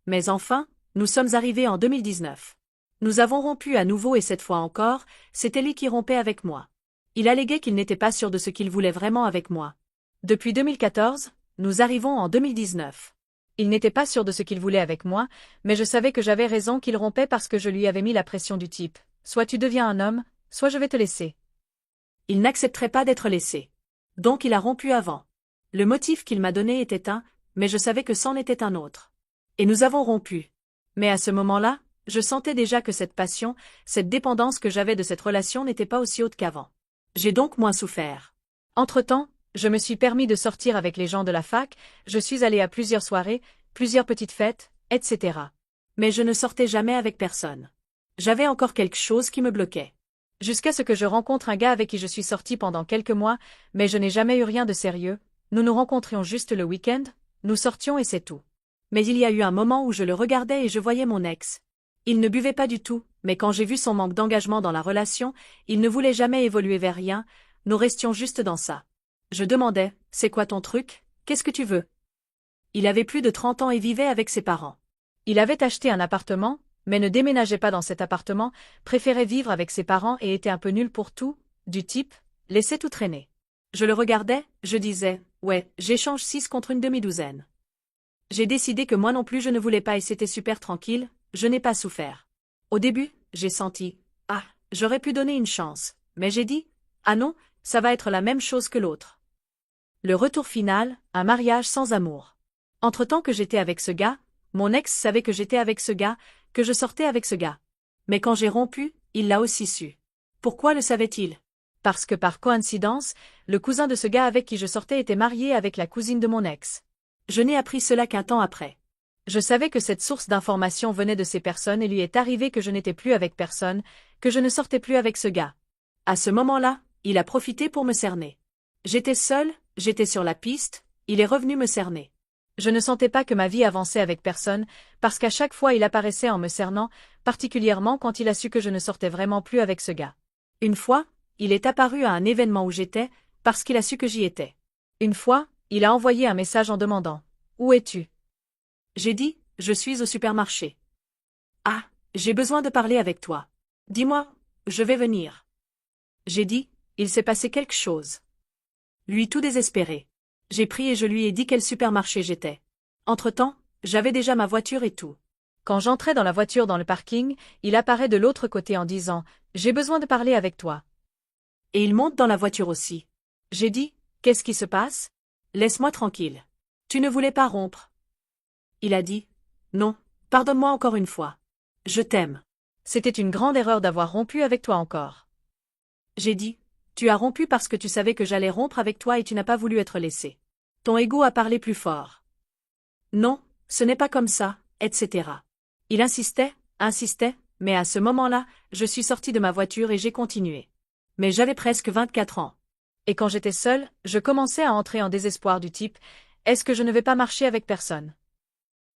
Mais enfin, nous sommes arrivés en 2019. Nous avons rompu à nouveau et cette fois encore, c'était lui qui rompait avec moi. Il alléguait qu'il n'était pas sûr de ce qu'il voulait vraiment avec moi. Depuis 2014, nous arrivons en 2019. Il n'était pas sûr de ce qu'il voulait avec moi, mais je savais que j'avais raison qu'il rompait parce que je lui avais mis la pression du type. Soit tu deviens un homme, soit je vais te laisser. Il n'accepterait pas d'être laissé. Donc il a rompu avant. Le motif qu'il m'a donné était un, mais je savais que c'en était un autre. Et nous avons rompu. Mais à ce moment-là, je sentais déjà que cette passion, cette dépendance que j'avais de cette relation n'était pas aussi haute qu'avant. J'ai donc moins souffert. Entre-temps, je me suis permis de sortir avec les gens de la fac, je suis allée à plusieurs soirées, plusieurs petites fêtes, etc. Mais je ne sortais jamais avec personne. J'avais encore quelque chose qui me bloquait. Jusqu'à ce que je rencontre un gars avec qui je suis sortie pendant quelques mois, mais je n'ai jamais eu rien de sérieux, nous nous rencontrions juste le week-end, nous sortions et c'est tout. Mais il y a eu un moment où je le regardais et je voyais mon ex. Il ne buvait pas du tout, mais quand j'ai vu son manque d'engagement dans la relation, il ne voulait jamais évoluer vers rien, nous restions juste dans ça. Je demandais, c'est quoi ton truc, qu'est-ce que tu veux? Il avait plus de 30 ans et vivait avec ses parents. Il avait acheté un appartement, mais ne déménageait pas dans cet appartement, préférait vivre avec ses parents et était un peu nul pour tout, du type, laissait tout traîner. Je le regardais, je disais, ouais, j'échange 6 contre une demi-douzaine. J'ai décidé que moi non plus je ne voulais pas et c'était super tranquille, je n'ai pas souffert. Au début, j'ai senti, ah, j'aurais pu donner une chance, mais j'ai dit, ah non, ça va être la même chose que l'autre. Le retour final, un mariage sans amour. Entre-temps que j'étais avec ce gars, mon ex savait que j'étais avec ce gars, que je sortais avec ce gars. Mais quand j'ai rompu, il l'a aussi su. Pourquoi le savait-il? Parce que par coïncidence, le cousin de ce gars avec qui je sortais était marié avec la cousine de mon ex. Je n'ai appris cela qu'un temps après. Je savais que cette source d'information venait de ces personnes et lui est arrivé que je n'étais plus avec personne, que je ne sortais plus avec ce gars. À ce moment-là, il a profité pour me cerner. J'étais seule, j'étais sur la piste, il est revenu me cerner. Je ne sentais pas que ma vie avançait avec personne, parce qu'à chaque fois il apparaissait en me cernant, particulièrement quand il a su que je ne sortais vraiment plus avec ce gars. Une fois, il est apparu à un événement où j'étais, parce qu'il a su que j'y étais. Une fois, il a envoyé un message en demandant « Où es-tu ?» J'ai dit je suis au supermarché. Ah, j'ai besoin de parler avec toi. Dis-moi, je vais venir. J'ai dit, il s'est passé quelque chose. Lui tout désespéré. J'ai pris et je lui ai dit quel supermarché j'étais. Entre-temps, j'avais déjà ma voiture et tout. Quand j'entrais dans la voiture dans le parking, il apparaît de l'autre côté en disant « J'ai besoin de parler avec toi ». Et il monte dans la voiture aussi. J'ai dit « Qu'est-ce qui se passe? Laisse-moi tranquille. Tu ne voulais pas rompre. » Il a dit « Non, pardonne-moi encore une fois. Je t'aime. C'était une grande erreur d'avoir rompu avec toi encore. » J'ai dit « Tu as rompu parce que tu savais que j'allais rompre avec toi et tu n'as pas voulu être laissé. Ton ego a parlé plus fort. Non, ce n'est pas comme ça, etc. » Il insistait, mais à ce moment-là, je suis sortie de ma voiture et j'ai continué. Mais j'avais presque 24 ans. Et quand j'étais seule, je commençais à entrer en désespoir du type « Est-ce que je ne vais pas marcher avec personne ?»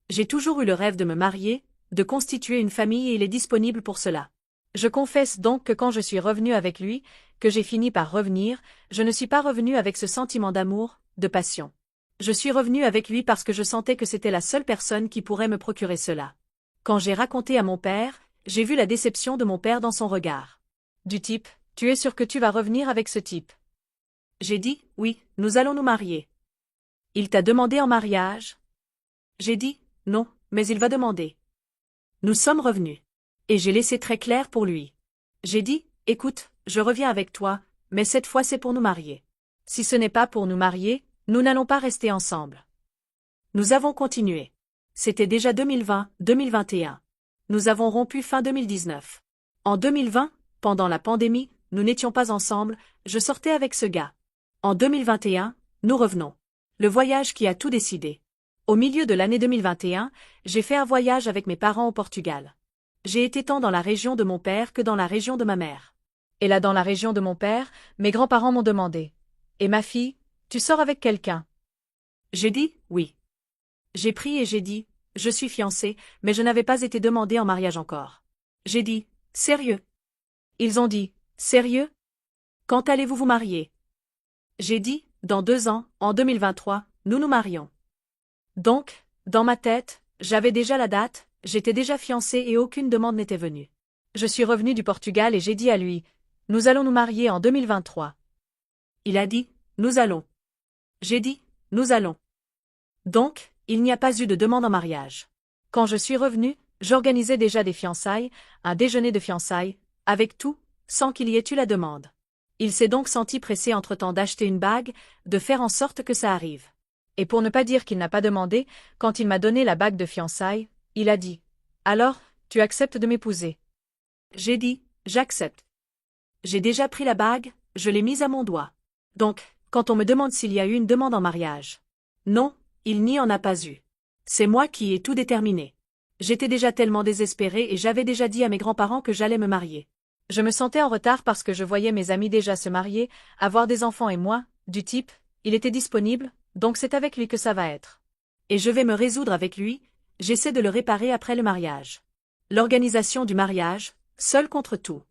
J'ai toujours eu le rêve de me marier, de constituer une famille et il est disponible pour cela. Je confesse donc que quand je suis revenue avec lui, que j'ai fini par revenir, je ne suis pas revenue avec ce sentiment d'amour, de passion. Je suis revenue avec lui parce que je sentais que c'était la seule personne qui pourrait me procurer cela. Quand j'ai raconté à mon père, j'ai vu la déception de mon père dans son regard. Du type, tu es sûr que tu vas revenir avec ce type? J'ai dit, oui, nous allons nous marier. Il t'a demandé en mariage? J'ai dit, non, mais il va demander. Nous sommes revenus. Et j'ai laissé très clair pour lui. J'ai dit, écoute, je reviens avec toi, mais cette fois c'est pour nous marier. Si ce n'est pas pour nous marier, nous n'allons pas rester ensemble. Nous avons continué. C'était déjà 2020-2021. Nous avons rompu fin 2019. En 2020, pendant la pandémie, nous n'étions pas ensemble, je sortais avec ce gars. En 2021, nous revenons. Le voyage qui a tout décidé. Au milieu de l'année 2021, j'ai fait un voyage avec mes parents au Portugal. J'ai été tant dans la région de mon père que dans la région de ma mère. Et là dans la région de mon père, mes grands-parents m'ont demandé « Et ma fille, tu sors avec quelqu'un ?» J'ai dit « Oui ». J'ai pris et j'ai dit « Je suis fiancée, mais je n'avais pas été demandée en mariage encore. » J'ai dit « Sérieux ?» Ils ont dit « Sérieux? Quand allez-vous vous marier ?» J'ai dit « Dans 2 ans, en 2023, nous nous marions. » Donc, dans ma tête, j'avais déjà la date, j'étais déjà fiancée et aucune demande n'était venue. Je suis revenue du Portugal et j'ai dit à lui « Nous allons nous marier en 2023. » Il a dit « Nous allons. » J'ai dit « Nous allons. » Donc, il n'y a pas eu de demande en mariage. Quand je suis revenue, j'organisais déjà des fiançailles, un déjeuner de fiançailles, avec tout, sans qu'il y ait eu la demande. Il s'est donc senti pressé entre-temps d'acheter une bague, de faire en sorte que ça arrive. Et pour ne pas dire qu'il n'a pas demandé, quand il m'a donné la bague de fiançailles, il a dit « Alors, tu acceptes de m'épouser ?» J'ai dit « J'accepte. » J'ai déjà pris la bague, je l'ai mise à mon doigt. Donc, quand on me demande s'il y a eu une demande en mariage. Non, il n'y en a pas eu. C'est moi qui ai tout déterminé. J'étais déjà tellement désespérée et j'avais déjà dit à mes grands-parents que j'allais me marier. Je me sentais en retard parce que je voyais mes amis déjà se marier, avoir des enfants et moi, du type, il était disponible, donc c'est avec lui que ça va être. Et je vais me résoudre avec lui, j'essaie de le réparer après le mariage. L'organisation du mariage, seul contre tout.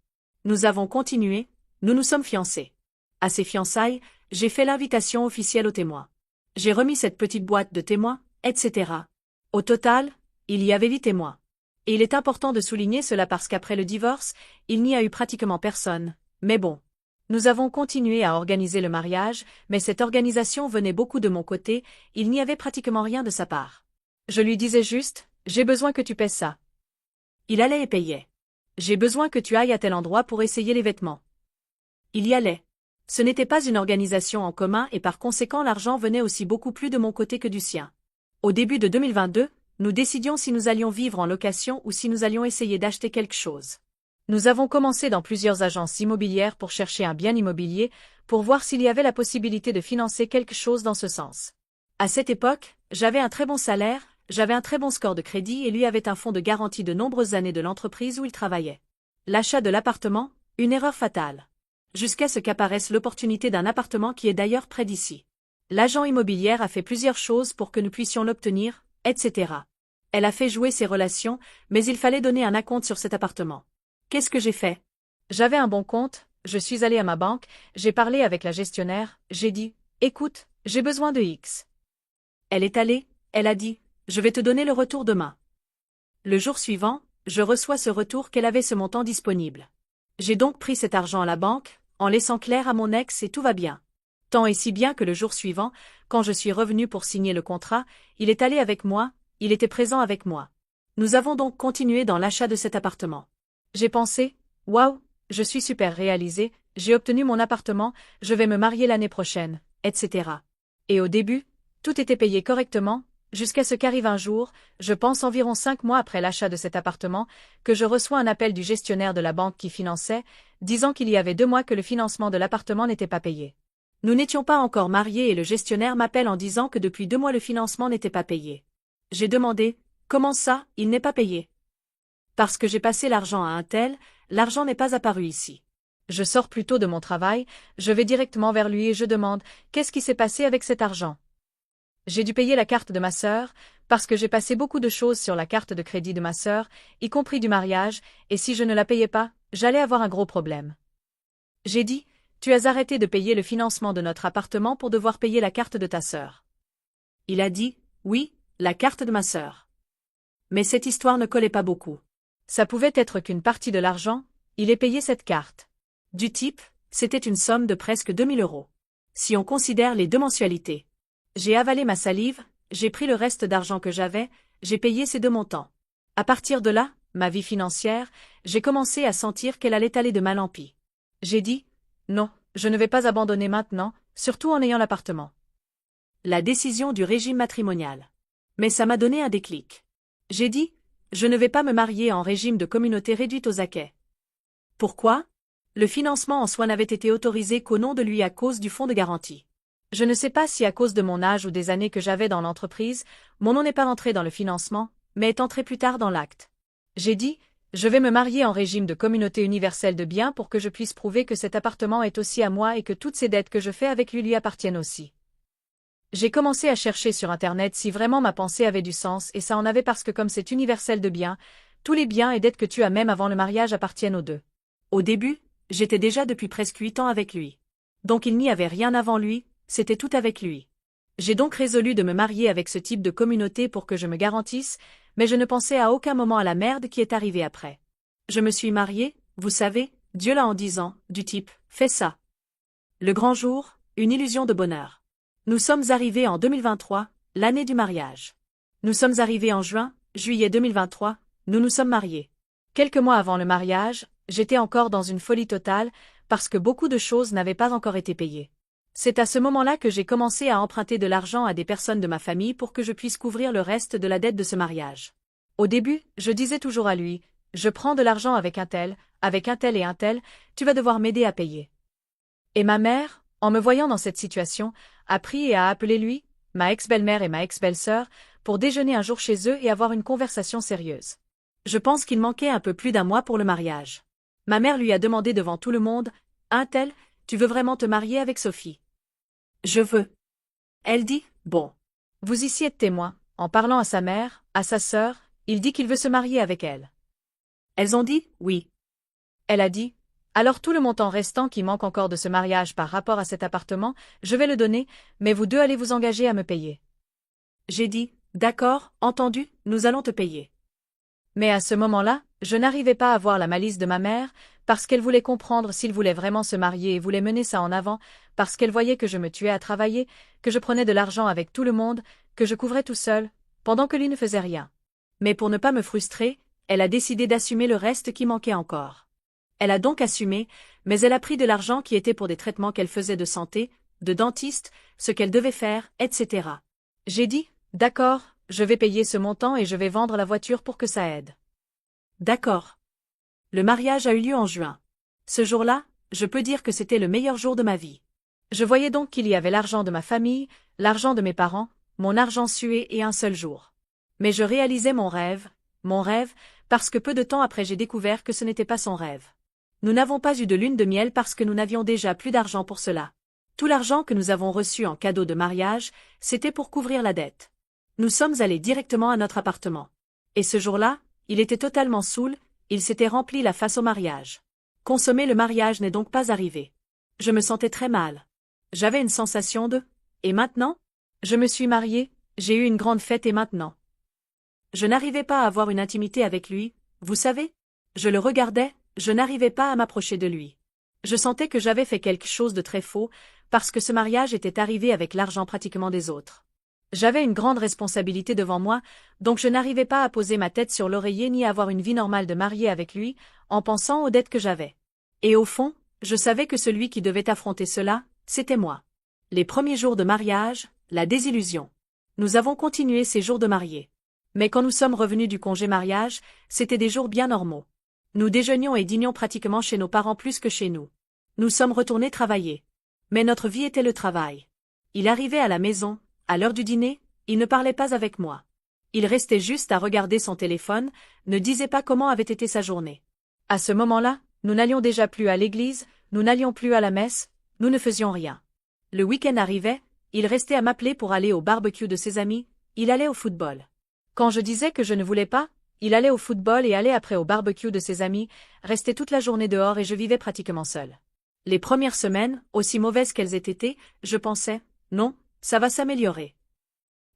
Nous avons continué, nous nous sommes fiancés. À ces fiançailles, j'ai fait l'invitation officielle aux témoins. J'ai remis cette petite boîte de témoins, etc. Au total, il y avait 8 témoins. Et il est important de souligner cela parce qu'après le divorce, il n'y a eu pratiquement personne, mais bon. Nous avons continué à organiser le mariage, mais cette organisation venait beaucoup de mon côté, il n'y avait pratiquement rien de sa part. Je lui disais juste, j'ai besoin que tu paies ça. Il allait et payait. J'ai besoin que tu ailles à tel endroit pour essayer les vêtements. Il y allait. Ce n'était pas une organisation en commun et par conséquent l'argent venait aussi beaucoup plus de mon côté que du sien. Au début de 2022, nous décidions si nous allions vivre en location ou si nous allions essayer d'acheter quelque chose. Nous avons commencé dans plusieurs agences immobilières pour chercher un bien immobilier, pour voir s'il y avait la possibilité de financer quelque chose dans ce sens. À cette époque, j'avais un très bon salaire, j'avais un très bon score de crédit et lui avait un fonds de garantie de nombreuses années de l'entreprise où il travaillait. L'achat de l'appartement, une erreur fatale. Jusqu'à ce qu'apparaisse l'opportunité d'un appartement qui est d'ailleurs près d'ici. L'agent immobilière a fait plusieurs choses pour que nous puissions l'obtenir, etc. Elle a fait jouer ses relations, mais il fallait donner un acompte sur cet appartement. Qu'est-ce que j'ai fait? J'avais un bon compte, je suis allée à ma banque, j'ai parlé avec la gestionnaire, j'ai dit, écoute, j'ai besoin de X. Elle est allée, elle a dit, Je vais te donner le retour demain. Le jour suivant, je reçois ce retour qu'elle avait ce montant disponible. J'ai donc pris cet argent à la banque, en laissant Claire à mon ex et tout va bien. Tant et si bien que le jour suivant, quand je suis revenu pour signer le contrat, il est allé avec moi, il était présent avec moi. Nous avons donc continué dans l'achat de cet appartement. J'ai pensé, waouh, je suis super réalisée, j'ai obtenu mon appartement, je vais me marier l'année prochaine, etc. Et au début, tout était payé correctement, jusqu'à ce qu'arrive un jour, je pense environ 5 mois après l'achat de cet appartement, que je reçois un appel du gestionnaire de la banque qui finançait, disant qu'il y avait 2 mois que le financement de l'appartement n'était pas payé. Nous n'étions pas encore mariés et le gestionnaire m'appelle en disant que depuis 2 mois le financement n'était pas payé. J'ai demandé, comment ça, il n'est pas payé? Parce que j'ai passé l'argent à un tel, l'argent n'est pas apparu ici. Je sors plutôt de mon travail, je vais directement vers lui et je demande, qu'est-ce qui s'est passé avec cet argent? J'ai dû payer la carte de ma sœur, parce que j'ai passé beaucoup de choses sur la carte de crédit de ma sœur, y compris du mariage, et si je ne la payais pas, j'allais avoir un gros problème. J'ai dit, tu as arrêté de payer le financement de notre appartement pour devoir payer la carte de ta sœur. Il a dit, oui, la carte de ma sœur. Mais cette histoire ne collait pas beaucoup. Ça pouvait être qu'une partie de l'argent, il ait payé cette carte. Du type, c'était une somme de presque 2000 €. Si on considère les 2 mensualités. J'ai avalé ma salive, j'ai pris le reste d'argent que j'avais, j'ai payé ces 2 montants. À partir de là, ma vie financière, j'ai commencé à sentir qu'elle allait aller de mal en pis. J'ai dit, non, je ne vais pas abandonner maintenant, surtout en ayant l'appartement. La décision du régime matrimonial. Mais ça m'a donné un déclic. J'ai dit, je ne vais pas me marier en régime de communauté réduite aux acquêts. Pourquoi? Le financement en soi n'avait été autorisé qu'au nom de lui à cause du fonds de garantie. Je ne sais pas si à cause de mon âge ou des années que j'avais dans l'entreprise, mon nom n'est pas entré dans le financement, mais est entré plus tard dans l'acte. J'ai dit, je vais me marier en régime de communauté universelle de biens pour que je puisse prouver que cet appartement est aussi à moi et que toutes ces dettes que je fais avec lui appartiennent aussi. J'ai commencé à chercher sur Internet si vraiment ma pensée avait du sens et ça en avait parce que comme c'est universel de biens, tous les biens et dettes que tu as même avant le mariage appartiennent aux deux. Au début, j'étais déjà depuis presque 8 ans avec lui. Donc il n'y avait rien avant lui, c'était tout avec lui. J'ai donc résolu de me marier avec ce type de communauté pour que je me garantisse, mais je ne pensais à aucun moment à la merde qui est arrivée après. Je me suis mariée, vous savez, Dieu l'a en disant, du type, fais ça. Le grand jour, une illusion de bonheur. Nous sommes arrivés en 2023, l'année du mariage. Nous sommes arrivés en juillet 2023, nous nous sommes mariés. Quelques mois avant le mariage, j'étais encore dans une folie totale, parce que beaucoup de choses n'avaient pas encore été payées. C'est à ce moment-là que j'ai commencé à emprunter de l'argent à des personnes de ma famille pour que je puisse couvrir le reste de la dette de ce mariage. Au début, je disais toujours à lui, je prends de l'argent avec un tel et un tel, tu vas devoir m'aider à payer. Et ma mère, en me voyant dans cette situation, a pris et a appelé lui, ma ex-belle-mère et ma ex-belle-sœur, pour déjeuner un jour chez eux et avoir une conversation sérieuse. Je pense qu'il manquait un peu plus d'un mois pour le mariage. Ma mère lui a demandé devant tout le monde, un tel, tu veux vraiment te marier avec Sophie? Je veux. Elle dit, bon. Vous ici êtes témoin, en parlant à sa mère, à sa sœur, il dit qu'il veut se marier avec elle. Elles ont dit, oui. Elle a dit, alors tout le montant restant qui manque encore de ce mariage par rapport à cet appartement, je vais le donner, mais vous deux allez vous engager à me payer. J'ai dit, d'accord, entendu, nous allons te payer. Mais à ce moment-là, je n'arrivais pas à voir la malice de ma mère, parce qu'elle voulait comprendre s'il voulait vraiment se marier et voulait mener ça en avant, parce qu'elle voyait que je me tuais à travailler, que je prenais de l'argent avec tout le monde, que je couvrais tout seul, pendant que lui ne faisait rien. Mais pour ne pas me frustrer, elle a décidé d'assumer le reste qui manquait encore. Elle a donc assumé, mais elle a pris de l'argent qui était pour des traitements qu'elle faisait de santé, de dentiste, ce qu'elle devait faire, etc. J'ai dit, d'accord, je vais payer ce montant et je vais vendre la voiture pour que ça aide. D'accord. Le mariage a eu lieu en juin. Ce jour-là, je peux dire que c'était le meilleur jour de ma vie. Je voyais donc qu'il y avait l'argent de ma famille, l'argent de mes parents, mon argent sué et un seul jour. Mais je réalisais mon rêve, parce que peu de temps après j'ai découvert que ce n'était pas son rêve. Nous n'avons pas eu de lune de miel parce que nous n'avions déjà plus d'argent pour cela. Tout l'argent que nous avons reçu en cadeau de mariage, c'était pour couvrir la dette. Nous sommes allés directement à notre appartement. Et ce jour-là, il était totalement saoul, il s'était rempli la face au mariage. Consommer le mariage n'est donc pas arrivé. Je me sentais très mal. J'avais une sensation de « et maintenant ?» Je me suis mariée, j'ai eu une grande fête et maintenant. Je n'arrivais pas à avoir une intimité avec lui, vous savez? Je le regardais, je n'arrivais pas à m'approcher de lui. Je sentais que j'avais fait quelque chose de très faux, parce que ce mariage était arrivé avec l'argent pratiquement des autres. J'avais une grande responsabilité devant moi, donc je n'arrivais pas à poser ma tête sur l'oreiller ni à avoir une vie normale de mariée avec lui, en pensant aux dettes que j'avais. Et au fond, je savais que celui qui devait affronter cela, c'était moi. Les premiers jours de mariage, la désillusion. Nous avons continué ces jours de mariés. Mais quand nous sommes revenus du congé mariage, c'était des jours bien normaux. Nous déjeunions et dînions pratiquement chez nos parents plus que chez nous. Nous sommes retournés travailler. Mais notre vie était le travail. Il arrivait à la maison, à l'heure du dîner, il ne parlait pas avec moi. Il restait juste à regarder son téléphone, ne disait pas comment avait été sa journée. À ce moment-là, nous n'allions déjà plus à l'église, nous n'allions plus à la messe, nous ne faisions rien. Le week-end arrivait, il restait à m'appeler pour aller au barbecue de ses amis, il allait au football. Quand je disais que je ne voulais pas, il allait au football et allait après au barbecue de ses amis, restait toute la journée dehors et je vivais pratiquement seule. Les premières semaines, aussi mauvaises qu'elles aient été, je pensais, non, ça va s'améliorer.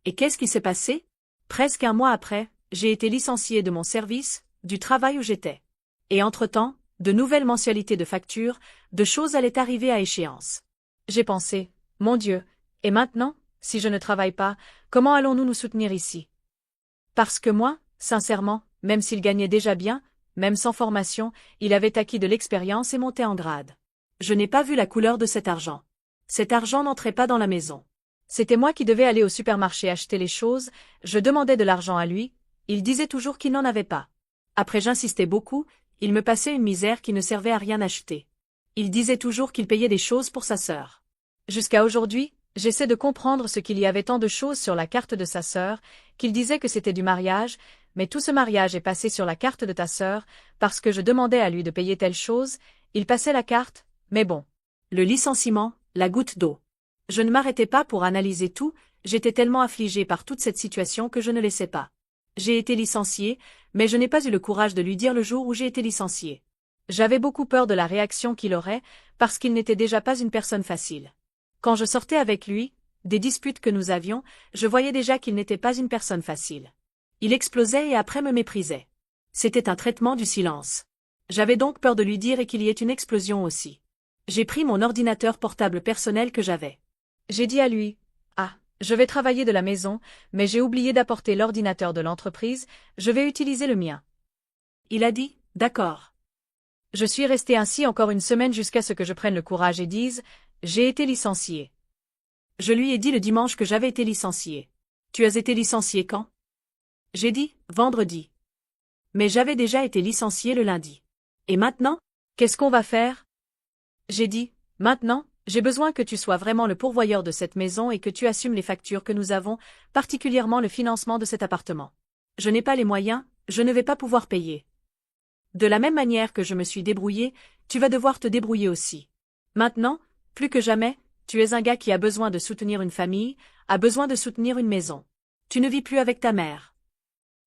Et qu'est-ce qui s'est passé? Presque un mois après, j'ai été licenciée de mon service, du travail où j'étais. Et entre-temps, de nouvelles mensualités de factures, de choses allaient arriver à échéance. J'ai pensé, mon Dieu, et maintenant, si je ne travaille pas, comment allons-nous nous soutenir ici? Parce que moi, sincèrement, même s'il gagnait déjà bien, même sans formation, il avait acquis de l'expérience et monté en grade. Je n'ai pas vu la couleur de cet argent. Cet argent n'entrait pas dans la maison. C'était moi qui devais aller au supermarché acheter les choses, je demandais de l'argent à lui, il disait toujours qu'il n'en avait pas. Après j'insistais beaucoup, il me passait une misère qui ne servait à rien acheter. Il disait toujours qu'il payait des choses pour sa sœur. Jusqu'à aujourd'hui, j'essaie de comprendre ce qu'il y avait tant de choses sur la carte de sa sœur, qu'il disait que c'était du mariage, mais tout ce mariage est passé sur la carte de ta sœur, parce que je demandais à lui de payer telle chose, il passait la carte, mais bon. Le licenciement, la goutte d'eau. Je ne m'arrêtais pas pour analyser tout, j'étais tellement affligée par toute cette situation que je ne laissais pas. J'ai été licenciée, mais je n'ai pas eu le courage de lui dire le jour où j'ai été licenciée. J'avais beaucoup peur de la réaction qu'il aurait, parce qu'il n'était déjà pas une personne facile. Quand je sortais avec lui, des disputes que nous avions, je voyais déjà qu'il n'était pas une personne facile. Il explosait et après me méprisait. C'était un traitement du silence. J'avais donc peur de lui dire et qu'il y ait une explosion aussi. J'ai pris mon ordinateur portable personnel que j'avais. J'ai dit à lui, « Ah, je vais travailler de la maison, mais j'ai oublié d'apporter l'ordinateur de l'entreprise, je vais utiliser le mien. » Il a dit, « D'accord. » Je suis resté ainsi encore une semaine jusqu'à ce que je prenne le courage et dise, « J'ai été licencié. » Je lui ai dit le dimanche que j'avais été licencié. « Tu as été licencié quand? » J'ai dit, « Vendredi. » Mais j'avais déjà été licencié le lundi. Et maintenant, qu'est-ce qu'on va faire? J'ai dit, « Maintenant, j'ai besoin que tu sois vraiment le pourvoyeur de cette maison et que tu assumes les factures que nous avons, particulièrement le financement de cet appartement. Je n'ai pas les moyens, je ne vais pas pouvoir payer. De la même manière que je me suis débrouillé, tu vas devoir te débrouiller aussi. Maintenant, plus que jamais, tu es un gars qui a besoin de soutenir une famille, a besoin de soutenir une maison. Tu ne vis plus avec ta mère.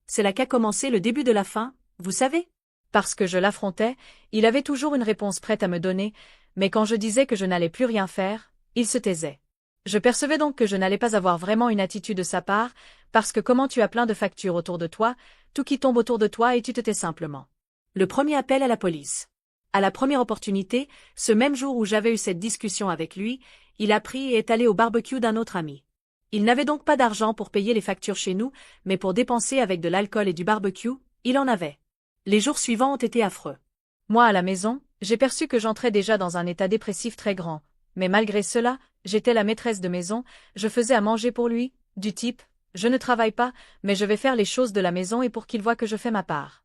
C'est là qu'a commencé le début de la fin, vous savez? Parce que je l'affrontais, il avait toujours une réponse prête à me donner, mais quand je disais que je n'allais plus rien faire, il se taisait. Je percevais donc que je n'allais pas avoir vraiment une attitude de sa part, parce que comment tu as plein de factures autour de toi, tout qui tombe autour de toi et tu te tais simplement. Le premier appel à la police. À la première opportunité, ce même jour où j'avais eu cette discussion avec lui, il a pris et est allé au barbecue d'un autre ami. Il n'avait donc pas d'argent pour payer les factures chez nous, mais pour dépenser avec de l'alcool et du barbecue, il en avait. Les jours suivants ont été affreux. Moi à la maison, j'ai perçu que j'entrais déjà dans un état dépressif très grand, mais malgré cela, j'étais la maîtresse de maison, je faisais à manger pour lui, du type, je ne travaille pas, mais je vais faire les choses de la maison et pour qu'il voie que je fais ma part.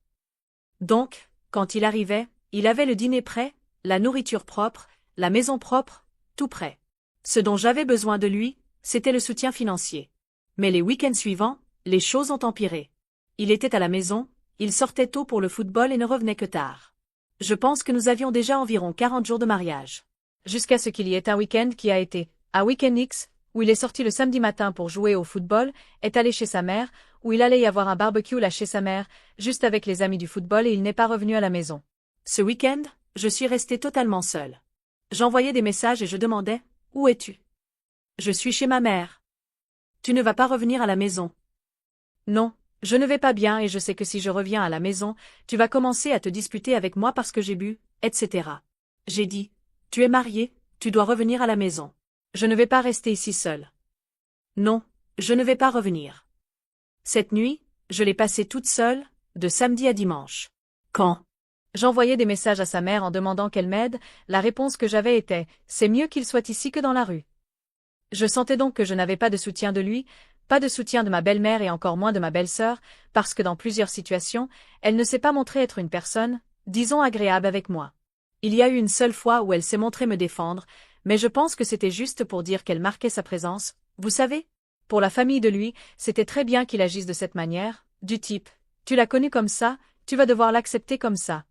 Donc, quand il arrivait, il avait le dîner prêt, la nourriture propre, la maison propre, tout prêt. Ce dont j'avais besoin de lui, c'était le soutien financier. Mais les week-ends suivants, les choses ont empiré. Il était à la maison, il sortait tôt pour le football et ne revenait que tard. Je pense que nous avions déjà environ 40 jours de mariage. Jusqu'à ce qu'il y ait un week-end qui a été, à Week-end X, où il est sorti le samedi matin pour jouer au football, est allé chez sa mère, où il allait y avoir un barbecue là chez sa mère, juste avec les amis du football et il n'est pas revenu à la maison. Ce week-end, je suis restée totalement seule. J'envoyais des messages et je demandais, « Où es-tu? » « Je suis chez ma mère. »« Tu ne vas pas revenir à la maison. »« Non, Je ne vais pas bien et je sais que si je reviens à la maison, tu vas commencer à te disputer avec moi parce que j'ai bu, etc. J'ai dit, tu es marié, tu dois revenir à la maison. Je ne vais pas rester ici seule. Non, je ne vais pas revenir. Cette nuit, je l'ai passée toute seule, de samedi à dimanche. Quand j'envoyais des messages à sa mère en demandant qu'elle m'aide, la réponse que j'avais était « C'est mieux qu'il soit ici que dans la rue ». Je sentais donc que je n'avais pas de soutien de lui, pas de soutien de ma belle-mère et encore moins de ma belle-sœur, parce que dans plusieurs situations, elle ne s'est pas montrée être une personne, disons agréable avec moi. Il y a eu une seule fois où elle s'est montrée me défendre, mais je pense que c'était juste pour dire qu'elle marquait sa présence, vous savez? Pour la famille de lui, c'était très bien qu'il agisse de cette manière, du type « Tu l'as connu comme ça, tu vas devoir l'accepter comme ça ».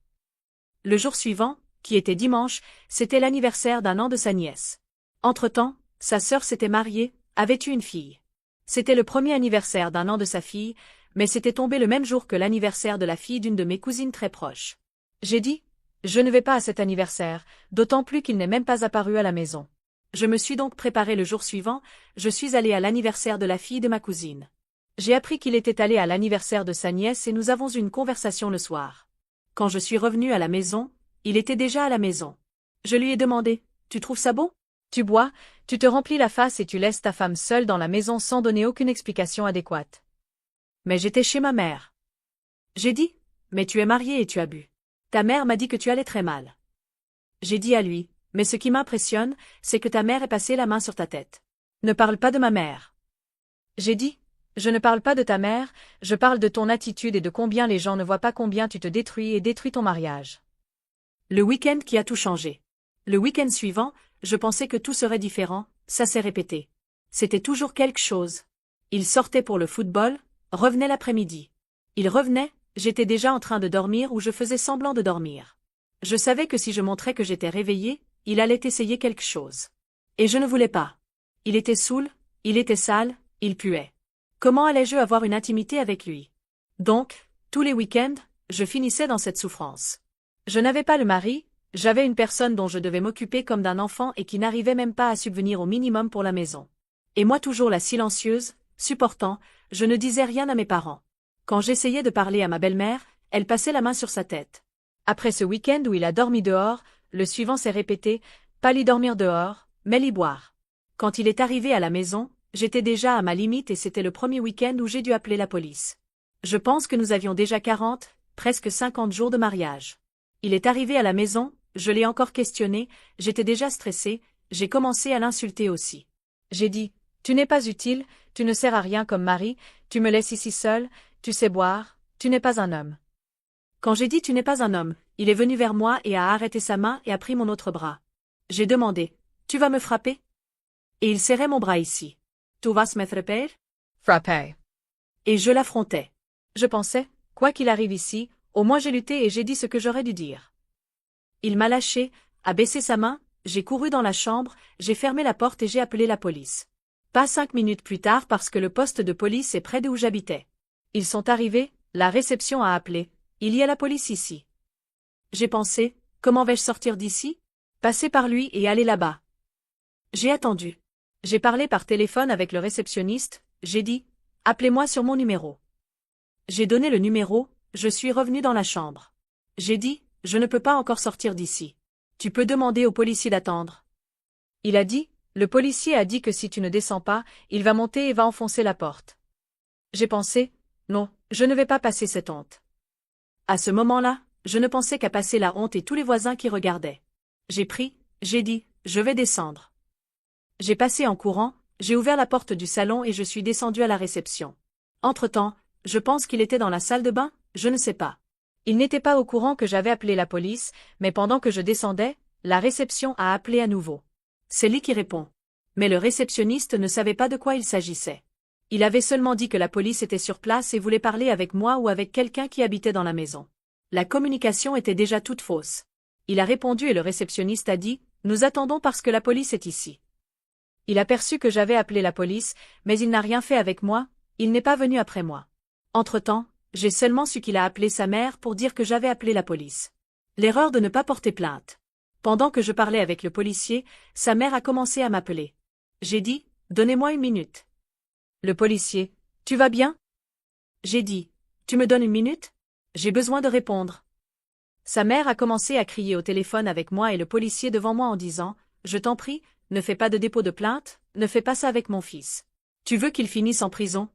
Le jour suivant, qui était dimanche, c'était l'anniversaire d'un an de sa nièce. Entre-temps, sa sœur s'était mariée, avait eu une fille. C'était le premier anniversaire d'un an de sa fille, mais c'était tombé le même jour que l'anniversaire de la fille d'une de mes cousines très proches. J'ai dit, je ne vais pas à cet anniversaire, d'autant plus qu'il n'est même pas apparu à la maison. Je me suis donc préparée le jour suivant, je suis allée à l'anniversaire de la fille de ma cousine. J'ai appris qu'il était allé à l'anniversaire de sa nièce et nous avons eu une conversation le soir. Quand je suis revenue à la maison, il était déjà à la maison. Je lui ai demandé, tu trouves ça beau? Tu bois, tu te remplis la face et tu laisses ta femme seule dans la maison sans donner aucune explication adéquate. Mais j'étais chez ma mère. J'ai dit, mais tu es mariée et tu as bu. Ta mère m'a dit que tu allais très mal. J'ai dit à lui, mais ce qui m'impressionne, c'est que ta mère ait passé la main sur ta tête. Ne parle pas de ma mère. J'ai dit, je ne parle pas de ta mère, je parle de ton attitude et de combien les gens ne voient pas combien tu te détruis et détruis ton mariage. Le week-end qui a tout changé. Le week-end suivant, je pensais que tout serait différent, ça s'est répété. C'était toujours quelque chose. Il sortait pour le football, revenait l'après-midi. Il revenait, j'étais déjà en train de dormir ou je faisais semblant de dormir. Je savais que si je montrais que j'étais réveillée, il allait essayer quelque chose. Et je ne voulais pas. Il était saoul, il était sale, il puait. Comment allais-je avoir une intimité avec lui? Donc, tous les week-ends, je finissais dans cette souffrance. Je n'avais pas le mari, j'avais une personne dont je devais m'occuper comme d'un enfant et qui n'arrivait même pas à subvenir au minimum pour la maison. Et moi toujours la silencieuse, supportant, je ne disais rien à mes parents. Quand j'essayais de parler à ma belle-mère, elle passait la main sur sa tête. Après ce week-end où il a dormi dehors, le suivant s'est répété, pas l'y dormir dehors, mais l'y boire. Quand il est arrivé à la maison, j'étais déjà à ma limite et c'était le premier week-end où j'ai dû appeler la police. Je pense que nous avions déjà 40, presque 50 jours de mariage. Il est arrivé à la maison, je l'ai encore questionné, j'étais déjà stressée, j'ai commencé à l'insulter aussi. J'ai dit, tu n'es pas utile, tu ne sers à rien comme mari, tu me laisses ici seule, tu sais boire, tu n'es pas un homme. Quand j'ai dit tu n'es pas un homme, il est venu vers moi et a arrêté sa main et a pris mon autre bras. J'ai demandé, tu vas me frapper? Et il serrait mon bras ici. Tu vas me frapper? Frapper. Et je l'affrontais. Je pensais, quoi qu'il arrive ici, au moins j'ai lutté et j'ai dit ce que j'aurais dû dire. Il m'a lâché, a baissé sa main, j'ai couru dans la chambre, j'ai fermé la porte et j'ai appelé la police. Pas 5 minutes plus tard parce que le poste de police est près de où j'habitais. Ils sont arrivés, la réception a appelé, il y a la police ici. J'ai pensé, comment vais-je sortir d'ici? Passer par lui et aller là-bas. J'ai attendu. J'ai parlé par téléphone avec le réceptionniste, j'ai dit, appelez-moi sur mon numéro. J'ai donné le numéro, je suis revenu dans la chambre. J'ai dit, je ne peux pas encore sortir d'ici. Tu peux demander au policier d'attendre. Il a dit, le policier a dit que si tu ne descends pas, il va monter et va enfoncer la porte. J'ai pensé, non, je ne vais pas passer cette honte. À ce moment-là, je ne pensais qu'à passer la honte et tous les voisins qui regardaient. J'ai dit, je vais descendre. J'ai passé en courant, j'ai ouvert la porte du salon et je suis descendu à la réception. Entre-temps, je pense qu'il était dans la salle de bain, je ne sais pas. Il n'était pas au courant que j'avais appelé la police, mais pendant que je descendais, la réception a appelé à nouveau. C'est lui qui répond. Mais le réceptionniste ne savait pas de quoi il s'agissait. Il avait seulement dit que la police était sur place et voulait parler avec moi ou avec quelqu'un qui habitait dans la maison. La communication était déjà toute fausse. Il a répondu et le réceptionniste a dit, nous attendons parce que la police est ici. Il a perçu que j'avais appelé la police, mais il n'a rien fait avec moi, il n'est pas venu après moi. Entre-temps, j'ai seulement su qu'il a appelé sa mère pour dire que j'avais appelé la police. L'erreur de ne pas porter plainte. Pendant que je parlais avec le policier, sa mère a commencé à m'appeler. J'ai dit, donnez-moi 1 minute. Le policier, tu vas bien? J'ai dit, tu me donnes une minute? J'ai besoin de répondre. Sa mère a commencé à crier au téléphone avec moi et le policier devant moi en disant, je t'en prie, ne fais pas de dépôt de plainte, ne fais pas ça avec mon fils. Tu veux qu'il finisse en prison?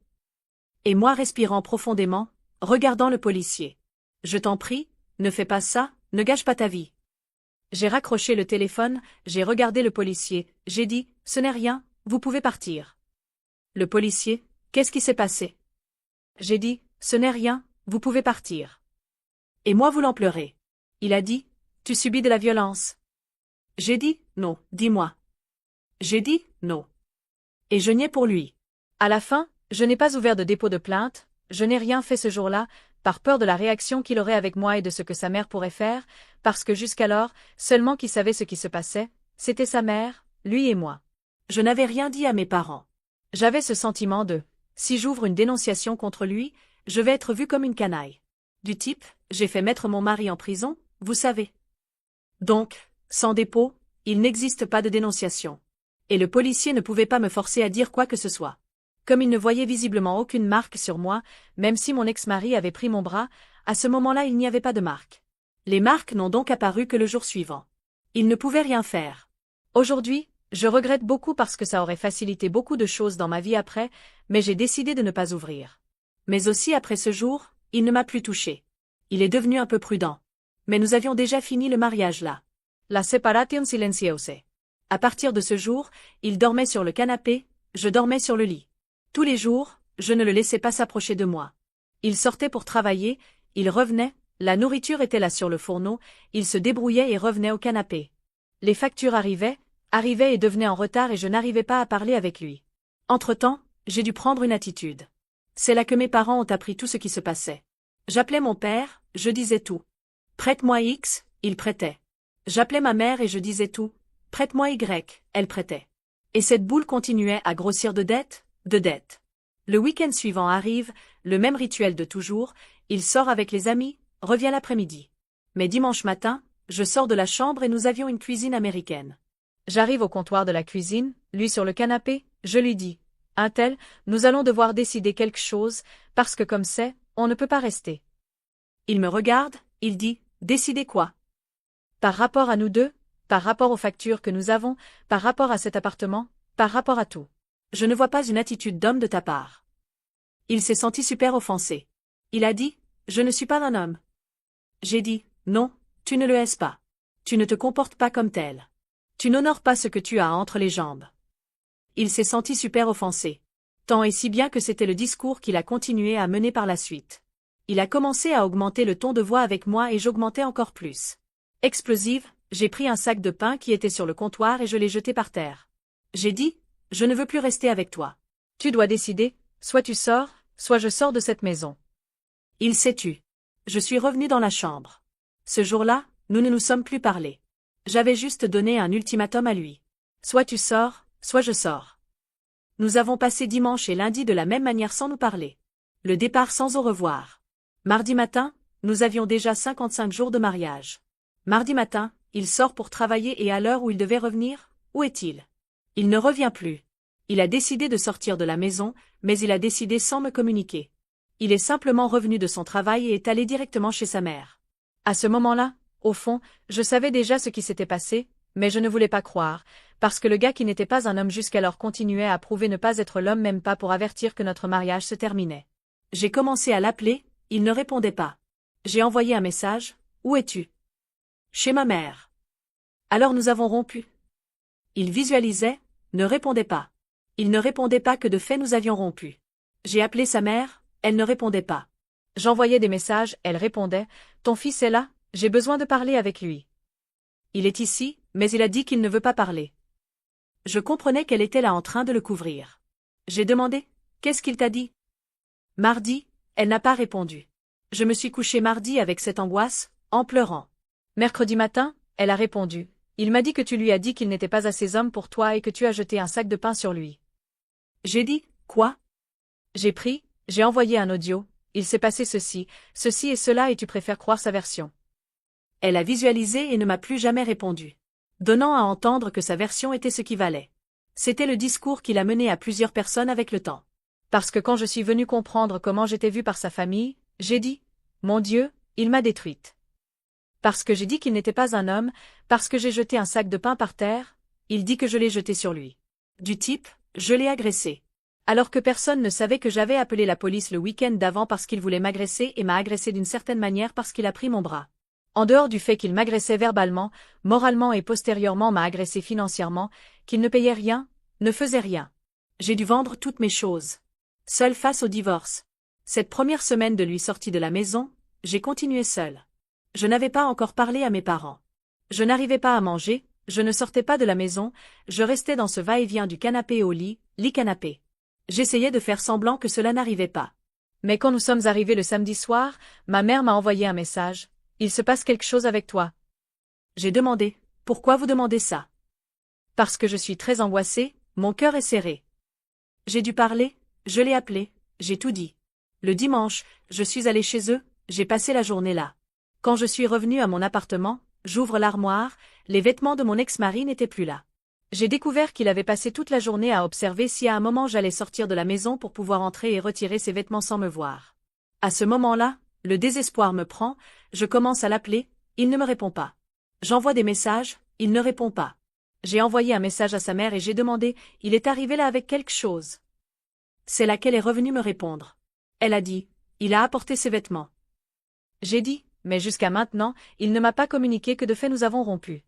Et moi respirant profondément, regardant le policier. Je t'en prie, ne fais pas ça, ne gâche pas ta vie. J'ai raccroché le téléphone, j'ai regardé le policier, j'ai dit, ce n'est rien, vous pouvez partir. Le policier, qu'est-ce qui s'est passé? J'ai dit, ce n'est rien, vous pouvez partir. Et moi voulant pleurer. Il a dit, tu subis de la violence. J'ai dit, non, dis-moi. J'ai dit, non. Et je niais pour lui. À la fin, je n'ai pas ouvert de dépôt de plainte, je n'ai rien fait ce jour-là, par peur de la réaction qu'il aurait avec moi et de ce que sa mère pourrait faire, parce que jusqu'alors, seulement qui savait ce qui se passait, c'était sa mère, lui et moi. Je n'avais rien dit à mes parents. J'avais ce sentiment de, si j'ouvre une dénonciation contre lui, je vais être vue comme une canaille. Du type, j'ai fait mettre mon mari en prison, vous savez. Donc, sans dépôt, il n'existe pas de dénonciation. Et le policier ne pouvait pas me forcer à dire quoi que ce soit. Comme il ne voyait visiblement aucune marque sur moi, même si mon ex-mari avait pris mon bras, à ce moment-là il n'y avait pas de marque. Les marques n'ont donc apparu que le jour suivant. Il ne pouvait rien faire. Aujourd'hui, je regrette beaucoup parce que ça aurait facilité beaucoup de choses dans ma vie après, mais j'ai décidé de ne pas ouvrir. Mais aussi après ce jour, il ne m'a plus touché. Il est devenu un peu prudent. Mais nous avions déjà fini le mariage là. La separation silencieuse. À partir de ce jour, il dormait sur le canapé, je dormais sur le lit. Tous les jours, je ne le laissais pas s'approcher de moi. Il sortait pour travailler, il revenait, la nourriture était là sur le fourneau, il se débrouillait et revenait au canapé. Les factures arrivaient et devenaient en retard et je n'arrivais pas à parler avec lui. Entre-temps, j'ai dû prendre une attitude. C'est là que mes parents ont appris tout ce qui se passait. J'appelais mon père, je disais tout. Prête-moi X, il prêtait. J'appelais ma mère et je disais tout. Prête-moi Y, elle prêtait. Et cette boule continuait à grossir de dette, de dette. Le week-end suivant arrive, le même rituel de toujours, il sort avec les amis, revient l'après-midi. Mais dimanche matin, je sors de la chambre et nous avions une cuisine américaine. J'arrive au comptoir de la cuisine, lui sur le canapé, je lui dis, un tel, nous allons devoir décider quelque chose, parce que comme c'est, on ne peut pas rester. Il me regarde, il dit, décidez quoi? Par rapport à nous deux, par rapport aux factures que nous avons, par rapport à cet appartement, par rapport à tout. Je ne vois pas une attitude d'homme de ta part. Il s'est senti super offensé. Il a dit, je ne suis pas un homme. J'ai dit, non, tu ne le es pas. Tu ne te comportes pas comme tel. Tu n'honores pas ce que tu as entre les jambes. Il s'est senti super offensé. Tant et si bien que c'était le discours qu'il a continué à mener par la suite. Il a commencé à augmenter le ton de voix avec moi et j'augmentais encore plus. Explosive, j'ai pris un sac de pain qui était sur le comptoir et je l'ai jeté par terre. J'ai dit, je ne veux plus rester avec toi. Tu dois décider, soit tu sors, soit je sors de cette maison. Il s'est tu. Je suis revenu dans la chambre. Ce jour-là, nous ne nous sommes plus parlé. J'avais juste donné un ultimatum à lui. Soit tu sors, soit je sors. Nous avons passé dimanche et lundi de la même manière sans nous parler. Le départ sans au revoir. Mardi matin, nous avions déjà 55 jours de mariage. Mardi matin, il sort pour travailler et à l'heure où il devait revenir, où est-il? Il ne revient plus. Il a décidé de sortir de la maison, mais il a décidé sans me communiquer. Il est simplement revenu de son travail et est allé directement chez sa mère. À ce moment-là, au fond, je savais déjà ce qui s'était passé, mais je ne voulais pas croire, parce que le gars qui n'était pas un homme jusqu'alors continuait à prouver ne pas être l'homme même pas pour avertir que notre mariage se terminait. J'ai commencé à l'appeler, il ne répondait pas. J'ai envoyé un message, où es-tu? Chez ma mère. Alors nous avons rompu. Il visualisait, ne répondait pas. Il ne répondait pas que de fait nous avions rompu. J'ai appelé sa mère, elle ne répondait pas. J'envoyais des messages, elle répondait, ton fils est là, j'ai besoin de parler avec lui. Il est ici, mais il a dit qu'il ne veut pas parler. Je comprenais qu'elle était là en train de le couvrir. J'ai demandé, qu'est-ce qu'il t'a dit? Mardi, elle n'a pas répondu. Je me suis couchée mardi avec cette angoisse, en pleurant. Mercredi matin, elle a répondu. Il m'a dit que tu lui as dit qu'il n'était pas assez homme pour toi et que tu as jeté un sac de pain sur lui. J'ai dit, quoi? J'ai envoyé un audio, il s'est passé ceci et cela et tu préfères croire sa version. Elle a visualisé et ne m'a plus jamais répondu. Donnant à entendre que sa version était ce qui valait. C'était le discours qu'il a mené à plusieurs personnes avec le temps. Parce que quand je suis venue comprendre comment j'étais vue par sa famille, j'ai dit, mon Dieu, il m'a détruite. Parce que j'ai dit qu'il n'était pas un homme, parce que j'ai jeté un sac de pain par terre, il dit que je l'ai jeté sur lui. Du type, je l'ai agressé. Alors que personne ne savait que j'avais appelé la police le week-end d'avant parce qu'il voulait m'agresser et m'a agressé d'une certaine manière parce qu'il a pris mon bras. En dehors du fait qu'il m'agressait verbalement, moralement et postérieurement m'a agressé financièrement, qu'il ne payait rien, ne faisait rien. J'ai dû vendre toutes mes choses. Seule face au divorce. Cette première semaine de lui sortie de la maison, j'ai continué seule. Je n'avais pas encore parlé à mes parents. Je n'arrivais pas à manger, je ne sortais pas de la maison, je restais dans ce va-et-vient du canapé au lit, lit-canapé. J'essayais de faire semblant que cela n'arrivait pas. Mais quand nous sommes arrivés le samedi soir, ma mère m'a envoyé un message. Il se passe quelque chose avec toi. J'ai demandé. Pourquoi vous demandez ça? Parce que je suis très angoissée, mon cœur est serré. J'ai dû parler, je l'ai appelé, j'ai tout dit. Le dimanche, je suis allée chez eux, j'ai passé la journée là. Quand je suis revenue à mon appartement, j'ouvre l'armoire, les vêtements de mon ex-mari n'étaient plus là. J'ai découvert qu'il avait passé toute la journée à observer si à un moment j'allais sortir de la maison pour pouvoir entrer et retirer ses vêtements sans me voir. À ce moment-là, le désespoir me prend, je commence à l'appeler, il ne me répond pas. J'envoie des messages, il ne répond pas. J'ai envoyé un message à sa mère et j'ai demandé, il est arrivé là avec quelque chose. C'est là qu'elle est revenue me répondre. Elle a dit, il a apporté ses vêtements. J'ai dit, mais jusqu'à maintenant, il ne m'a pas communiqué que de fait nous avons rompu.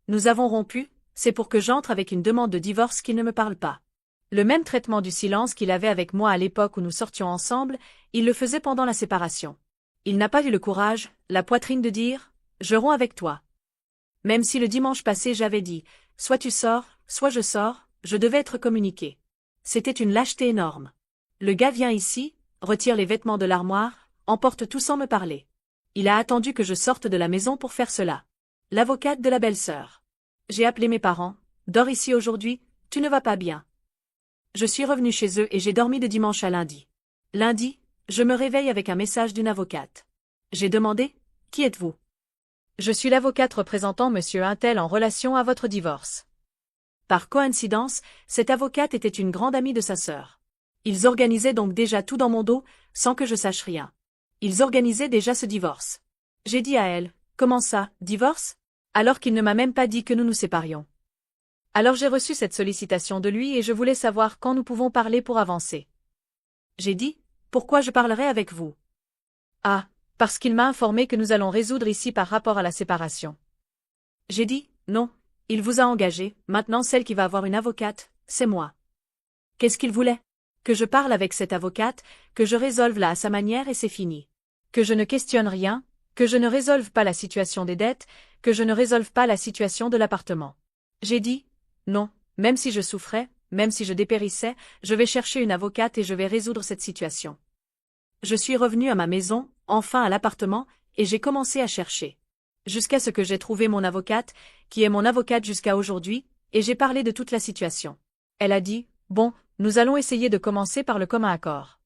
Nous avons rompu, c'est pour que j'entre avec une demande de divorce qu'il ne me parle pas. Le même traitement du silence qu'il avait avec moi à l'époque où nous sortions ensemble, il le faisait pendant la séparation. Il n'a pas eu le courage, la poitrine de dire « Je romps avec toi ». Même si le dimanche passé j'avais dit « Soit tu sors, soit je sors », je devais être communiqué. C'était une lâcheté énorme. Le gars vient ici, retire les vêtements de l'armoire, emporte tout sans me parler. Il a attendu que je sorte de la maison pour faire cela. L'avocate de la belle-sœur. J'ai appelé mes parents, dors ici aujourd'hui, tu ne vas pas bien. Je suis revenue chez eux et j'ai dormi de dimanche à lundi. Lundi, je me réveille avec un message d'une avocate. J'ai demandé, qui êtes-vous? Je suis l'avocate représentant monsieur Untel en relation à votre divorce. Par coïncidence, cette avocate était une grande amie de sa sœur. Ils organisaient donc déjà tout dans mon dos, sans que je sache rien. Ils organisaient déjà ce divorce. J'ai dit à elle, comment ça, divorce? Alors qu'il ne m'a même pas dit que nous nous séparions. Alors j'ai reçu cette sollicitation de lui et je voulais savoir quand nous pouvons parler pour avancer. J'ai dit, pourquoi je parlerai avec vous? Ah, parce qu'il m'a informé que nous allons résoudre ici par rapport à la séparation. J'ai dit, non, il vous a engagé, maintenant celle qui va avoir une avocate, c'est moi. Qu'est-ce qu'il voulait? Que je parle avec cette avocate, que je résolve là à sa manière et c'est fini. Que je ne questionne rien, que je ne résolve pas la situation des dettes, que je ne résolve pas la situation de l'appartement. J'ai dit, non, même si je souffrais, même si je dépérissais, je vais chercher une avocate et je vais résoudre cette situation. Je suis revenue à ma maison, enfin à l'appartement, et j'ai commencé à chercher. Jusqu'à ce que j'ai trouvé mon avocate, qui est mon avocate jusqu'à aujourd'hui, et j'ai parlé de toute la situation. Elle a dit, bon, nous allons essayer de commencer par le commun accord.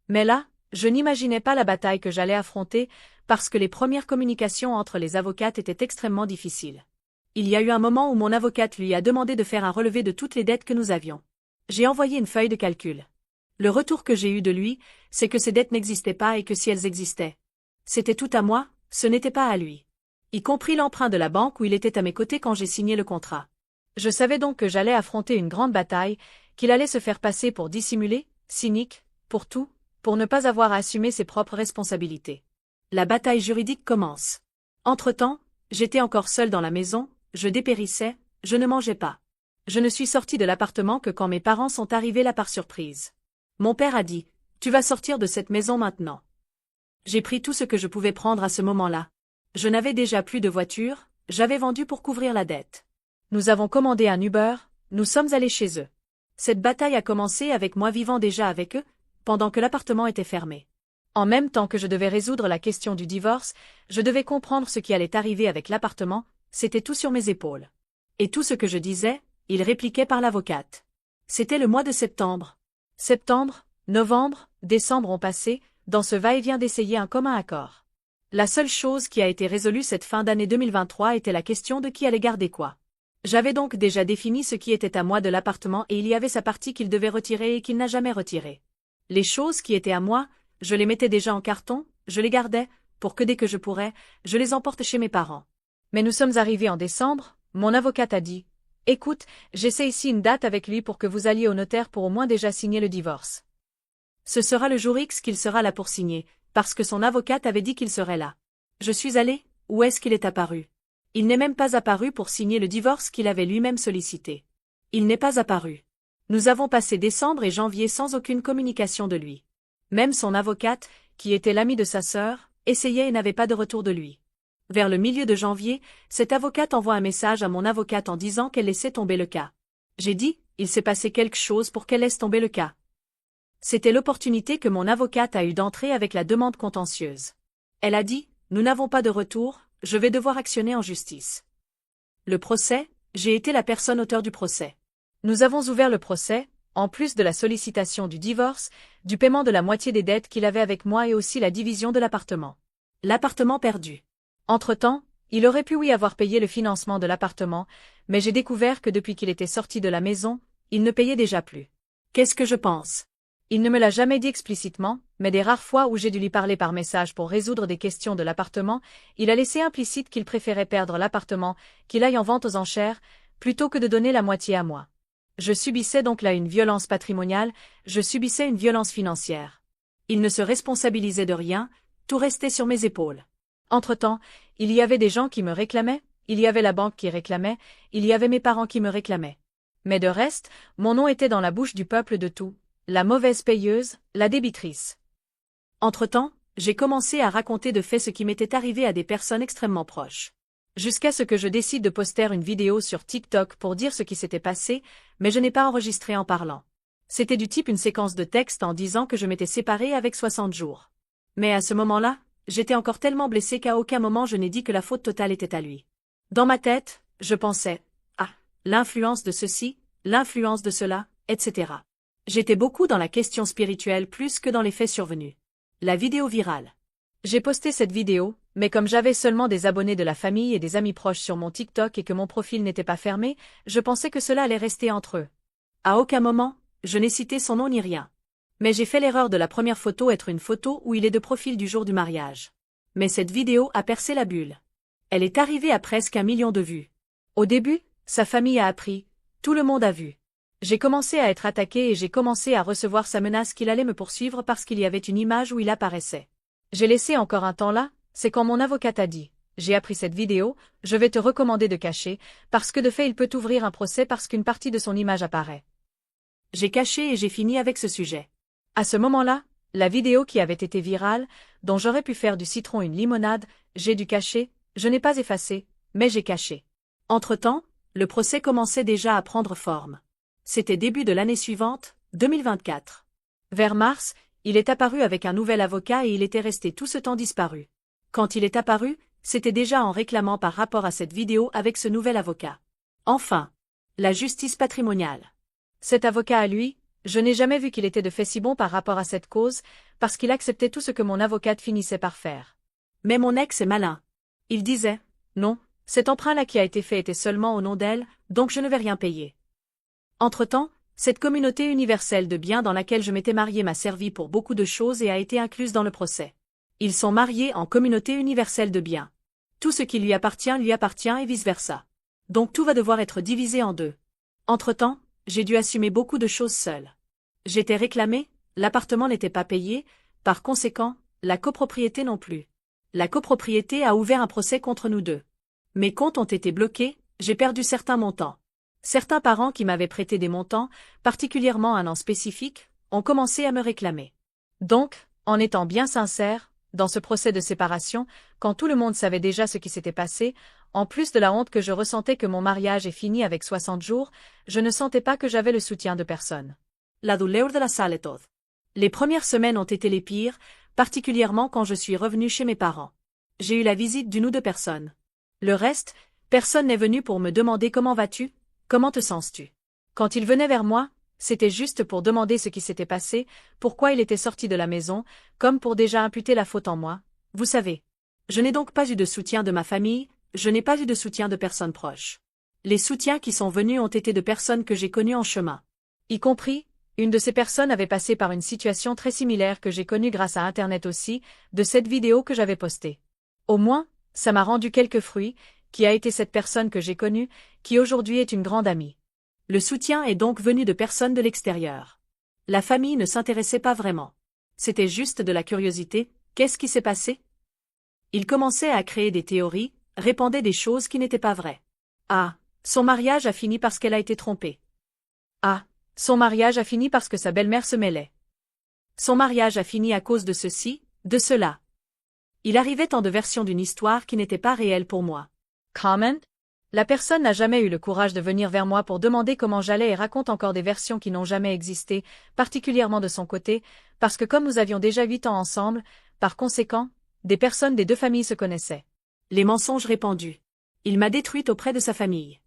Mais là, je n'imaginais pas la bataille que j'allais affronter, parce que les premières communications entre les avocates étaient extrêmement difficiles. Il y a eu un moment où mon avocate lui a demandé de faire un relevé de toutes les dettes que nous avions. J'ai envoyé une feuille de calcul. Le retour que j'ai eu de lui, c'est que ces dettes n'existaient pas et que si elles existaient, c'était tout à moi, ce n'était pas à lui. Y compris l'emprunt de la banque où il était à mes côtés quand j'ai signé le contrat. Je savais donc que j'allais affronter une grande bataille, qu'il allait se faire passer pour dissimulé, cynique, pour tout, pour ne pas avoir à assumer ses propres responsabilités. La bataille juridique commence. Entre-temps, j'étais encore seule dans la maison, je dépérissais, je ne mangeais pas. Je ne suis sortie de l'appartement que quand mes parents sont arrivés là par surprise. Mon père a dit, « Tu vas sortir de cette maison maintenant. » J'ai pris tout ce que je pouvais prendre à ce moment-là. Je n'avais déjà plus de voiture, j'avais vendu pour couvrir la dette. Nous avons commandé un Uber, nous sommes allés chez eux. Cette bataille a commencé avec moi vivant déjà avec eux, pendant que l'appartement était fermé. En même temps que je devais résoudre la question du divorce, je devais comprendre ce qui allait arriver avec l'appartement, c'était tout sur mes épaules. Et tout ce que je disais, il répliquait par l'avocate. C'était le mois de septembre. Septembre, novembre, décembre ont passé, dans ce va-et-vient d'essayer un commun accord. La seule chose qui a été résolue cette fin d'année 2023 était la question de qui allait garder quoi. J'avais donc déjà défini ce qui était à moi de l'appartement et il y avait sa partie qu'il devait retirer et qu'il n'a jamais retirée. Les choses qui étaient à moi, je les mettais déjà en carton, je les gardais, pour que dès que je pourrais, je les emporte chez mes parents. Mais nous sommes arrivés en décembre, mon avocate a dit « Écoute, j'essaie ici une date avec lui pour que vous alliez au notaire pour au moins déjà signer le divorce. Ce sera le jour X qu'il sera là pour signer, parce que son avocate avait dit qu'il serait là. Je suis allée, où est-ce qu'il est apparu? Il n'est même pas apparu pour signer le divorce qu'il avait lui-même sollicité. Il n'est pas apparu. Nous avons passé décembre et janvier sans aucune communication de lui. Même son avocate, qui était l'amie de sa sœur, essayait et n'avait pas de retour de lui. Vers le milieu de janvier, cette avocate envoie un message à mon avocate en disant qu'elle laissait tomber le cas. J'ai dit, il s'est passé quelque chose pour qu'elle laisse tomber le cas. C'était l'opportunité que mon avocate a eue d'entrer avec la demande contentieuse. Elle a dit, nous n'avons pas de retour, je vais devoir actionner en justice. Le procès, j'ai été la personne auteur du procès. Nous avons ouvert le procès, en plus de la sollicitation du divorce, du paiement de la moitié des dettes qu'il avait avec moi et aussi la division de l'appartement. L'appartement perdu. Entre-temps, il aurait pu avoir payé le financement de l'appartement, mais j'ai découvert que depuis qu'il était sorti de la maison, il ne payait déjà plus. Qu'est-ce que je pense? Il ne me l'a jamais dit explicitement, mais des rares fois où j'ai dû lui parler par message pour résoudre des questions de l'appartement, il a laissé implicite qu'il préférait perdre l'appartement, qu'il aille en vente aux enchères, plutôt que de donner la moitié à moi. Je subissais donc là une violence patrimoniale, je subissais une violence financière. Il ne se responsabilisait de rien, tout restait sur mes épaules. Entre-temps, il y avait des gens qui me réclamaient, il y avait la banque qui réclamait, il y avait mes parents qui me réclamaient. Mais de reste, mon nom était dans la bouche du peuple de tout. La mauvaise payeuse, la débitrice. Entre-temps, j'ai commencé à raconter de fait ce qui m'était arrivé à des personnes extrêmement proches. Jusqu'à ce que je décide de poster une vidéo sur TikTok pour dire ce qui s'était passé, mais je n'ai pas enregistré en parlant. C'était du type une séquence de texte en disant que je m'étais séparée avec 60 jours. Mais à ce moment-là, j'étais encore tellement blessée qu'à aucun moment je n'ai dit que la faute totale était à lui. Dans ma tête, je pensais, ah, l'influence de ceci, l'influence de cela, etc. J'étais beaucoup dans la question spirituelle plus que dans les faits survenus. La vidéo virale. J'ai posté cette vidéo, mais comme j'avais seulement des abonnés de la famille et des amis proches sur mon TikTok et que mon profil n'était pas fermé, je pensais que cela allait rester entre eux. À aucun moment, je n'ai cité son nom ni rien. Mais j'ai fait l'erreur de la première photo être une photo où il est de profil du jour du mariage. Mais cette vidéo a percé la bulle. Elle est arrivée à presque 1 million de vues. Au début, sa famille a appris, tout le monde a vu. J'ai commencé à être attaquée et j'ai commencé à recevoir sa menace qu'il allait me poursuivre parce qu'il y avait une image où il apparaissait. J'ai laissé encore un temps là, c'est quand mon avocate a dit « J'ai appris cette vidéo, je vais te recommander de cacher, parce que de fait il peut ouvrir un procès parce qu'une partie de son image apparaît. » J'ai caché et j'ai fini avec ce sujet. À ce moment-là, la vidéo qui avait été virale, dont j'aurais pu faire du citron une limonade, j'ai dû cacher, je n'ai pas effacé, mais j'ai caché. Entre-temps, le procès commençait déjà à prendre forme. C'était début de l'année suivante, 2024. Vers mars, il est apparu avec un nouvel avocat et il était resté tout ce temps disparu. Quand il est apparu, c'était déjà en réclamant par rapport à cette vidéo avec ce nouvel avocat. Enfin, la justice patrimoniale. Cet avocat à lui, je n'ai jamais vu qu'il était de fait si bon par rapport à cette cause, parce qu'il acceptait tout ce que mon avocate finissait par faire. Mais mon ex est malin. Il disait, non, cet emprunt-là qui a été fait était seulement au nom d'elle, donc je ne vais rien payer. Entre-temps, cette communauté universelle de biens dans laquelle je m'étais mariée m'a servi pour beaucoup de choses et a été incluse dans le procès. Ils sont mariés en communauté universelle de biens. Tout ce qui lui appartient et vice-versa. Donc tout va devoir être divisé en deux. Entre-temps, j'ai dû assumer beaucoup de choses seule. J'étais réclamée, l'appartement n'était pas payé, par conséquent, la copropriété non plus. La copropriété a ouvert un procès contre nous deux. Mes comptes ont été bloqués, j'ai perdu certains montants. Certains parents qui m'avaient prêté des montants, particulièrement un an spécifique, ont commencé à me réclamer. Donc, en étant bien sincère, dans ce procès de séparation, quand tout le monde savait déjà ce qui s'était passé, en plus de la honte que je ressentais que mon mariage est fini avec 60 jours, je ne sentais pas que j'avais le soutien de personne. La douleur de la salle est todo. Les premières semaines ont été les pires, particulièrement quand je suis revenue chez mes parents. J'ai eu la visite d'une ou deux personnes. Le reste, personne n'est venu pour me demander comment vas-tu, comment te sens-tu. Quand il venait vers moi, c'était juste pour demander ce qui s'était passé, pourquoi il était sorti de la maison, comme pour déjà imputer la faute en moi, vous savez. Je n'ai donc pas eu de soutien de ma famille, je n'ai pas eu de soutien de personnes proches. Les soutiens qui sont venus ont été de personnes que j'ai connues en chemin. Y compris, une de ces personnes avait passé par une situation très similaire que j'ai connue grâce à Internet aussi, de cette vidéo que j'avais postée. Au moins, ça m'a rendu quelques fruits, qui a été cette personne que j'ai connue, qui aujourd'hui est une grande amie. Le soutien est donc venu de personnes de l'extérieur. La famille ne s'intéressait pas vraiment. C'était juste de la curiosité. Qu'est-ce qui s'est passé? Il commençait à créer des théories, répandait des choses qui n'étaient pas vraies. Ah, son mariage a fini parce qu'elle a été trompée. Ah, son mariage a fini parce que sa belle-mère se mêlait. Son mariage a fini à cause de ceci, de cela. Il arrivait tant de versions d'une histoire qui n'était pas réelle pour moi. Comment? La personne n'a jamais eu le courage de venir vers moi pour demander comment j'allais et raconte encore des versions qui n'ont jamais existé, particulièrement de son côté, parce que comme nous avions déjà 8 ans ensemble, par conséquent, des personnes des deux familles se connaissaient. Les mensonges répandus. Il m'a détruite auprès de sa famille.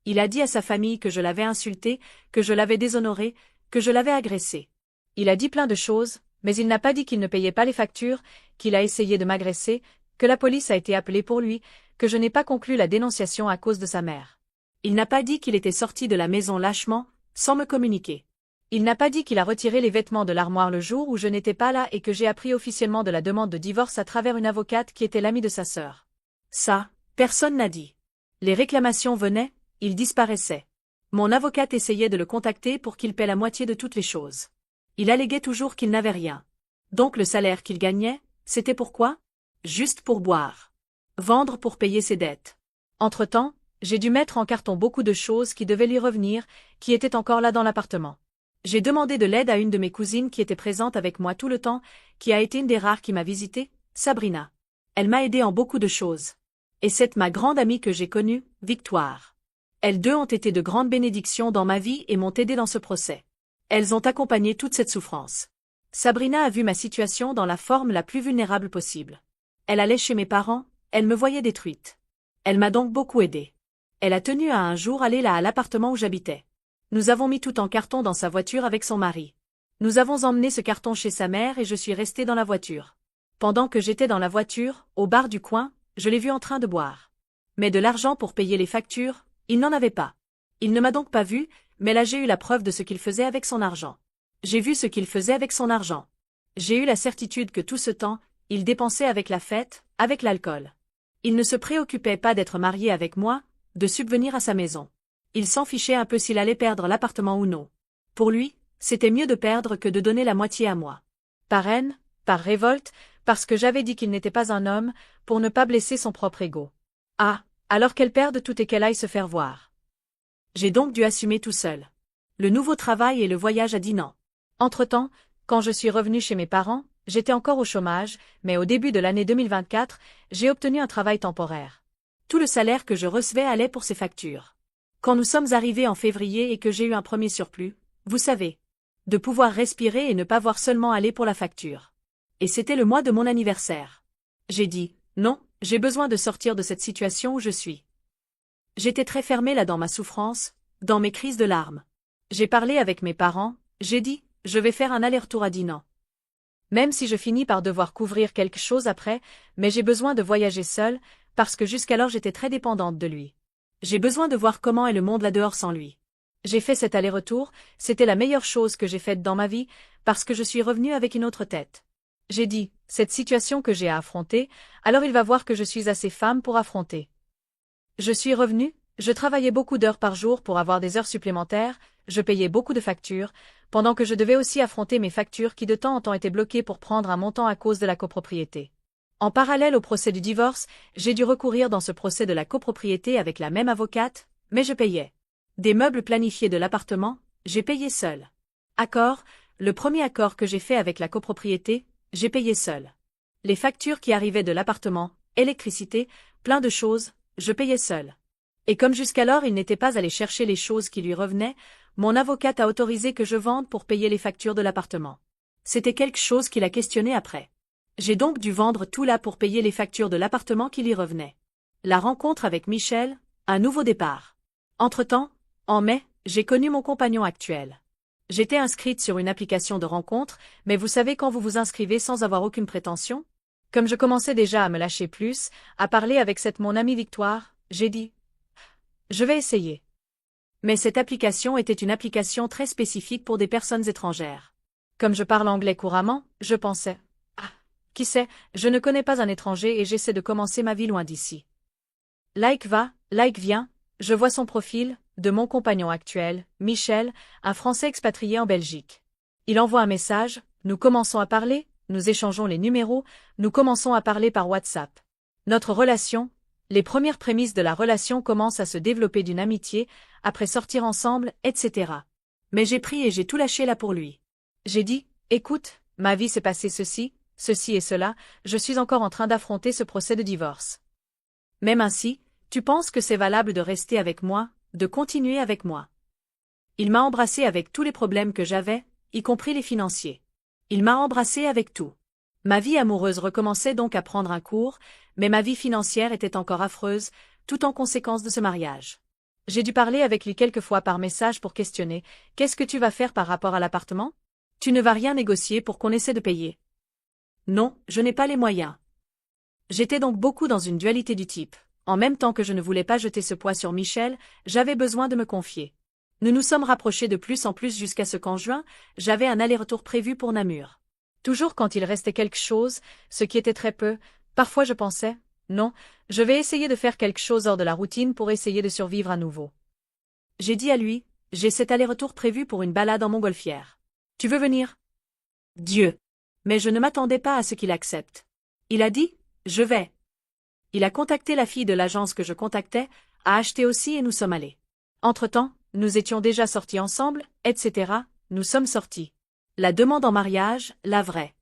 Il a dit à sa famille que je l'avais insulté, que je l'avais déshonoré, que je l'avais agressé. Il a dit plein de choses, mais il n'a pas dit qu'il ne payait pas les factures, qu'il a essayé de m'agresser, que la police a été appelée pour lui, que je n'ai pas conclu la dénonciation à cause de sa mère. Il n'a pas dit qu'il était sorti de la maison lâchement, sans me communiquer. Il n'a pas dit qu'il a retiré les vêtements de l'armoire le jour où je n'étais pas là et que j'ai appris officiellement de la demande de divorce à travers une avocate qui était l'amie de sa sœur. Ça, personne n'a dit. Les réclamations venaient, il disparaissait. Mon avocate essayait de le contacter pour qu'il paie la moitié de toutes les choses. Il alléguait toujours qu'il n'avait rien. Donc le salaire qu'il gagnait, c'était pourquoi? Juste pour boire. Vendre pour payer ses dettes. Entre-temps, j'ai dû mettre en carton beaucoup de choses qui devaient lui revenir, qui étaient encore là dans l'appartement. J'ai demandé de l'aide à une de mes cousines qui était présente avec moi tout le temps, qui a été une des rares qui m'a visité, Sabrina. Elle m'a aidé en beaucoup de choses. Et c'est ma grande amie que j'ai connue, Victoire. Elles deux ont été de grandes bénédictions dans ma vie et m'ont aidé dans ce procès. Elles ont accompagné toute cette souffrance. Sabrina a vu ma situation dans la forme la plus vulnérable possible. Elle allait chez mes parents, elle me voyait détruite. Elle m'a donc beaucoup aidée. Elle a tenu à un jour aller là à l'appartement où j'habitais. Nous avons mis tout en carton dans sa voiture avec son mari. Nous avons emmené ce carton chez sa mère et je suis restée dans la voiture. Pendant que j'étais dans la voiture, au bar du coin, je l'ai vu en train de boire. Mais de l'argent pour payer les factures, il n'en avait pas. Il ne m'a donc pas vu, mais là j'ai eu la preuve de ce qu'il faisait avec son argent. J'ai vu ce qu'il faisait avec son argent. J'ai eu la certitude que tout ce temps, il dépensait avec la fête, avec l'alcool. Il ne se préoccupait pas d'être marié avec moi, de subvenir à sa maison. Il s'en fichait un peu s'il allait perdre l'appartement ou non. Pour lui, c'était mieux de perdre que de donner la moitié à moi. Par haine, par révolte, parce que j'avais dit qu'il n'était pas un homme, pour ne pas blesser son propre ego. Ah, alors qu'elle perde tout et qu'elle aille se faire voir. J'ai donc dû assumer tout seul. Le nouveau travail et le voyage à Dinan. Entre-temps, quand je suis revenue chez mes parents, j'étais encore au chômage, mais au début de l'année 2024, j'ai obtenu un travail temporaire. Tout le salaire que je recevais allait pour ces factures. Quand nous sommes arrivés en février et que j'ai eu un premier surplus, vous savez, de pouvoir respirer et ne pas voir seulement aller pour la facture. Et c'était le mois de mon anniversaire. J'ai dit, non, j'ai besoin de sortir de cette situation où je suis. J'étais très fermée là dans ma souffrance, dans mes crises de larmes. J'ai parlé avec mes parents, j'ai dit, je vais faire un aller-retour à Dinan. Même si je finis par devoir couvrir quelque chose après, mais j'ai besoin de voyager seule, parce que jusqu'alors j'étais très dépendante de lui. J'ai besoin de voir comment est le monde là-dehors sans lui. J'ai fait cet aller-retour, c'était la meilleure chose que j'ai faite dans ma vie, parce que je suis revenue avec une autre tête. J'ai dit, cette situation que j'ai à affronter, alors il va voir que je suis assez femme pour affronter. Je suis revenue, je travaillais beaucoup d'heures par jour pour avoir des heures supplémentaires, je payais beaucoup de factures, pendant que je devais aussi affronter mes factures qui de temps en temps étaient bloquées pour prendre un montant à cause de la copropriété. En parallèle au procès du divorce, j'ai dû recourir dans ce procès de la copropriété avec la même avocate, mais je payais. Des meubles planifiés de l'appartement, j'ai payé seul. Accord, le premier accord que j'ai fait avec la copropriété, j'ai payé seul. Les factures qui arrivaient de l'appartement, électricité, plein de choses, je payais seul. Et comme jusqu'alors il n'était pas allé chercher les choses qui lui revenaient, mon avocate a autorisé que je vende pour payer les factures de l'appartement. C'était quelque chose qu'il a questionné après. J'ai donc dû vendre tout là pour payer les factures de l'appartement qui lui revenaient. La rencontre avec Michel, un nouveau départ. Entre-temps, en mai, j'ai connu mon compagnon actuel. J'étais inscrite sur une application de rencontre, mais vous savez quand vous vous inscrivez sans avoir aucune prétention? Comme je commençais déjà à me lâcher plus, à parler avec cette mon amie Victoire, j'ai dit Je vais essayer. Mais cette application était une application très spécifique pour des personnes étrangères. Comme je parle anglais couramment, je pensais, ah, qui sait, je ne connais pas un étranger et j'essaie de commencer ma vie loin d'ici. Like va, like vient, je vois son profil, de mon compagnon actuel, Michel, un Français expatrié en Belgique. Il envoie un message, nous commençons à parler, nous échangeons les numéros, nous commençons à parler par WhatsApp. Notre relation, les premières prémices de la relation commencent à se développer d'une amitié, après sortir ensemble, etc. Mais j'ai pris et j'ai tout lâché là pour lui. J'ai dit, écoute, ma vie s'est passé ceci, ceci et cela, je suis encore en train d'affronter ce procès de divorce. Même ainsi, tu penses que c'est valable de rester avec moi, de continuer avec moi. Il m'a embrassé avec tous les problèmes que j'avais, y compris les financiers. Il m'a embrassé avec tout. Ma vie amoureuse recommençait donc à prendre un cours, mais ma vie financière était encore affreuse, tout en conséquence de ce mariage. J'ai dû parler avec lui quelques fois par message pour questionner, qu'est-ce que tu vas faire par rapport à l'appartement? Tu ne vas rien négocier pour qu'on essaie de payer. Non, je n'ai pas les moyens. J'étais donc beaucoup dans une dualité du type. En même temps que je ne voulais pas jeter ce poids sur Michel, j'avais besoin de me confier. Nous nous sommes rapprochés de plus en plus jusqu'à ce qu'en juin, j'avais un aller-retour prévu pour Namur. Toujours quand il restait quelque chose, ce qui était très peu, parfois je pensais, non, je vais essayer de faire quelque chose hors de la routine pour essayer de survivre à nouveau. J'ai dit à lui, j'ai cet aller-retour prévu pour une balade en montgolfière. Tu veux venir? Dieu! Mais je ne m'attendais pas à ce qu'il accepte. Il a dit, je vais. Il a contacté la fille de l'agence que je contactais, a acheté aussi et nous sommes allés. Entre-temps, nous étions déjà sortis ensemble, etc., nous sommes sortis. La demande en mariage, la vraie.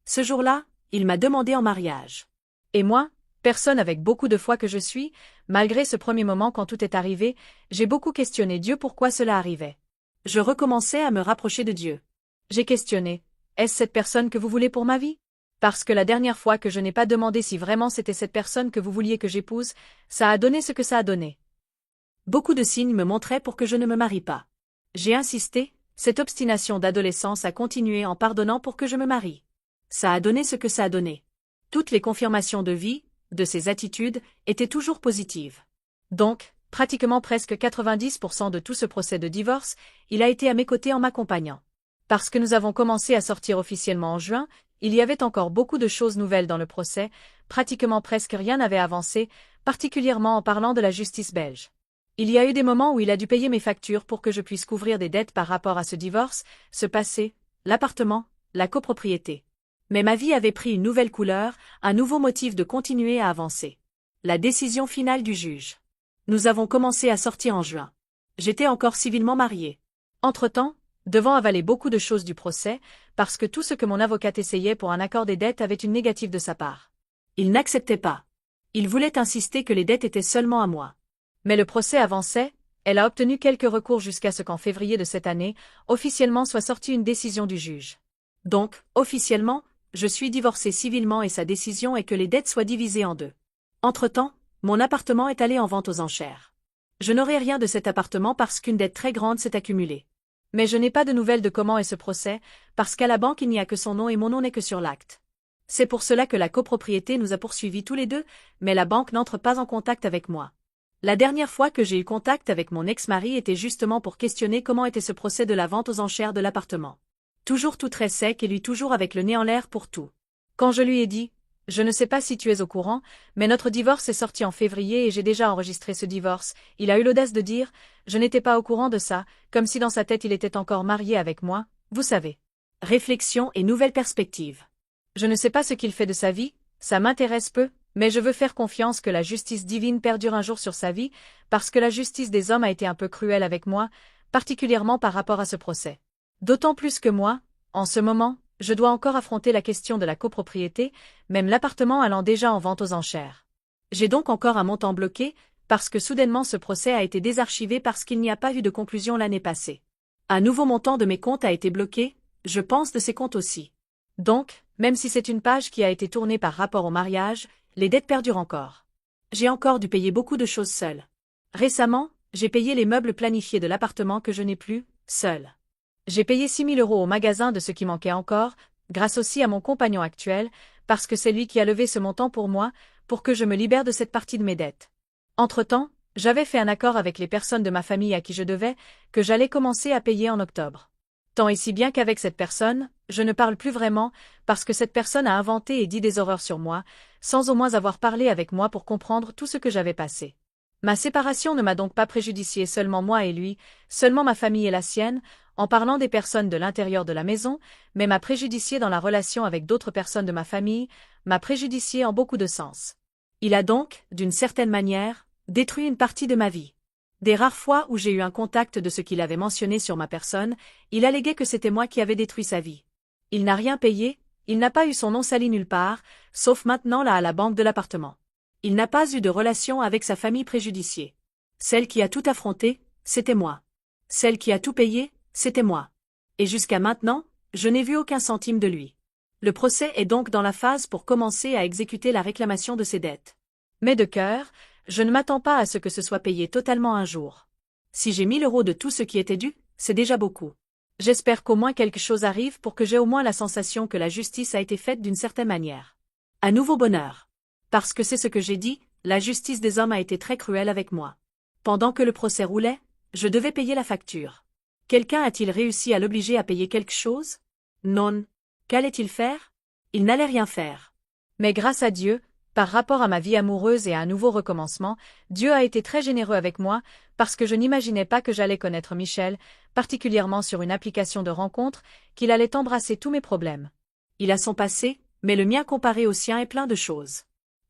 Ce jour-là, il m'a demandé en mariage. Et moi, personne avec beaucoup de foi que je suis, malgré ce premier moment quand tout est arrivé, j'ai beaucoup questionné Dieu pourquoi cela arrivait. Je recommençais à me rapprocher de Dieu. J'ai questionné, est-ce cette personne que vous voulez pour ma vie? Parce que la dernière fois que je n'ai pas demandé si vraiment c'était cette personne que vous vouliez que j'épouse, ça a donné ce que ça a donné. Beaucoup de signes me montraient pour que je ne me marie pas. J'ai insisté, cette obstination d'adolescence a continué en pardonnant pour que je me marie. Ça a donné ce que ça a donné. Toutes les confirmations de vie, de ses attitudes, étaient toujours positives. Donc, pratiquement presque 90% de tout ce procès de divorce, il a été à mes côtés en m'accompagnant. Parce que nous avons commencé à sortir officiellement en juin, il y avait encore beaucoup de choses nouvelles dans le procès, pratiquement presque rien n'avait avancé, particulièrement en parlant de la justice belge. Il y a eu des moments où il a dû payer mes factures pour que je puisse couvrir des dettes par rapport à ce divorce, ce passé, l'appartement, la copropriété. Mais ma vie avait pris une nouvelle couleur, un nouveau motif de continuer à avancer. La décision finale du juge. Nous avons commencé à sortir en juin. J'étais encore civilement mariée. Entre-temps, devant avaler beaucoup de choses du procès, parce que tout ce que mon avocat essayait pour un accord des dettes avait une négative de sa part. Il n'acceptait pas. Il voulait insister que les dettes étaient seulement à moi. Mais le procès avançait, elle a obtenu quelques recours jusqu'à ce qu'en février de cette année, officiellement soit sortie une décision du juge. Donc, officiellement, je suis divorcée civilement et sa décision est que les dettes soient divisées en deux. Entre-temps, mon appartement est allé en vente aux enchères. Je n'aurai rien de cet appartement parce qu'une dette très grande s'est accumulée. Mais je n'ai pas de nouvelles de comment est ce procès, parce qu'à la banque il n'y a que son nom et mon nom n'est que sur l'acte. C'est pour cela que la copropriété nous a poursuivis tous les deux, mais la banque n'entre pas en contact avec moi. La dernière fois que j'ai eu contact avec mon ex-mari était justement pour questionner comment était ce procès de la vente aux enchères de l'appartement. Toujours tout très sec et lui toujours avec le nez en l'air pour tout. Quand je lui ai dit, je ne sais pas si tu es au courant, mais notre divorce est sorti en février et j'ai déjà enregistré ce divorce, il a eu l'audace de dire, je n'étais pas au courant de ça, comme si dans sa tête il était encore marié avec moi, vous savez. Réflexion et nouvelle perspective. Je ne sais pas ce qu'il fait de sa vie, ça m'intéresse peu, mais je veux faire confiance que la justice divine perdure un jour sur sa vie, parce que la justice des hommes a été un peu cruelle avec moi, particulièrement par rapport à ce procès. D'autant plus que moi, en ce moment, je dois encore affronter la question de la copropriété, même l'appartement allant déjà en vente aux enchères. J'ai donc encore un montant bloqué, parce que soudainement ce procès a été désarchivé parce qu'il n'y a pas eu de conclusion l'année passée. Un nouveau montant de mes comptes a été bloqué, je pense de ces comptes aussi. Donc, même si c'est une page qui a été tournée par rapport au mariage, les dettes perdurent encore. J'ai encore dû payer beaucoup de choses seule. Récemment, j'ai payé les meubles planifiés de l'appartement que je n'ai plus, seule. J'ai payé 6 000 € au magasin de ce qui manquait encore, grâce aussi à mon compagnon actuel, parce que c'est lui qui a levé ce montant pour moi, pour que je me libère de cette partie de mes dettes. Entre-temps, J'avais fait un accord avec les personnes de ma famille à qui je devais, que j'allais commencer à payer en octobre. Tant et si bien qu'avec cette personne, je ne parle plus vraiment, parce que cette personne a inventé et dit des horreurs sur moi, sans au moins avoir parlé avec moi pour comprendre tout ce que j'avais passé. Ma séparation ne m'a donc pas préjudicié seulement moi et lui, seulement ma famille et la sienne, en parlant des personnes de l'intérieur de la maison, mais m'a préjudicié dans la relation avec d'autres personnes de ma famille, m'a préjudicié en beaucoup de sens. Il a donc, d'une certaine manière, détruit une partie de ma vie. Des rares fois où j'ai eu un contact de ce qu'il avait mentionné sur ma personne, il alléguait que c'était moi qui avais détruit sa vie. Il n'a rien payé, il n'a pas eu son nom sali nulle part, sauf maintenant là à la banque de l'appartement. Il n'a pas eu de relation avec sa famille préjudiciée. Celle qui a tout affronté, c'était moi. Celle qui a tout payé, c'était moi. Et jusqu'à maintenant, je n'ai vu aucun centime de lui. Le procès est donc dans la phase pour commencer à exécuter la réclamation de ses dettes. Mais de cœur, je ne m'attends pas à ce que ce soit payé totalement un jour. Si j'ai 1 000 € de tout ce qui était dû, c'est déjà beaucoup. J'espère qu'au moins quelque chose arrive pour que j'aie au moins la sensation que la justice a été faite d'une certaine manière. Un nouveau bonheur. Parce que c'est ce que j'ai dit, la justice des hommes a été très cruelle avec moi. Pendant que le procès roulait, je devais payer la facture. Quelqu'un a-t-il réussi à l'obliger à payer quelque chose? Non. Qu'allait-il faire? Il n'allait rien faire. Mais grâce à Dieu, par rapport à ma vie amoureuse et à un nouveau recommencement, Dieu a été très généreux avec moi, parce que je n'imaginais pas que j'allais connaître Michel, particulièrement sur une application de rencontre, qu'il allait embrasser tous mes problèmes. Il a son passé, mais le mien comparé au sien est plein de choses.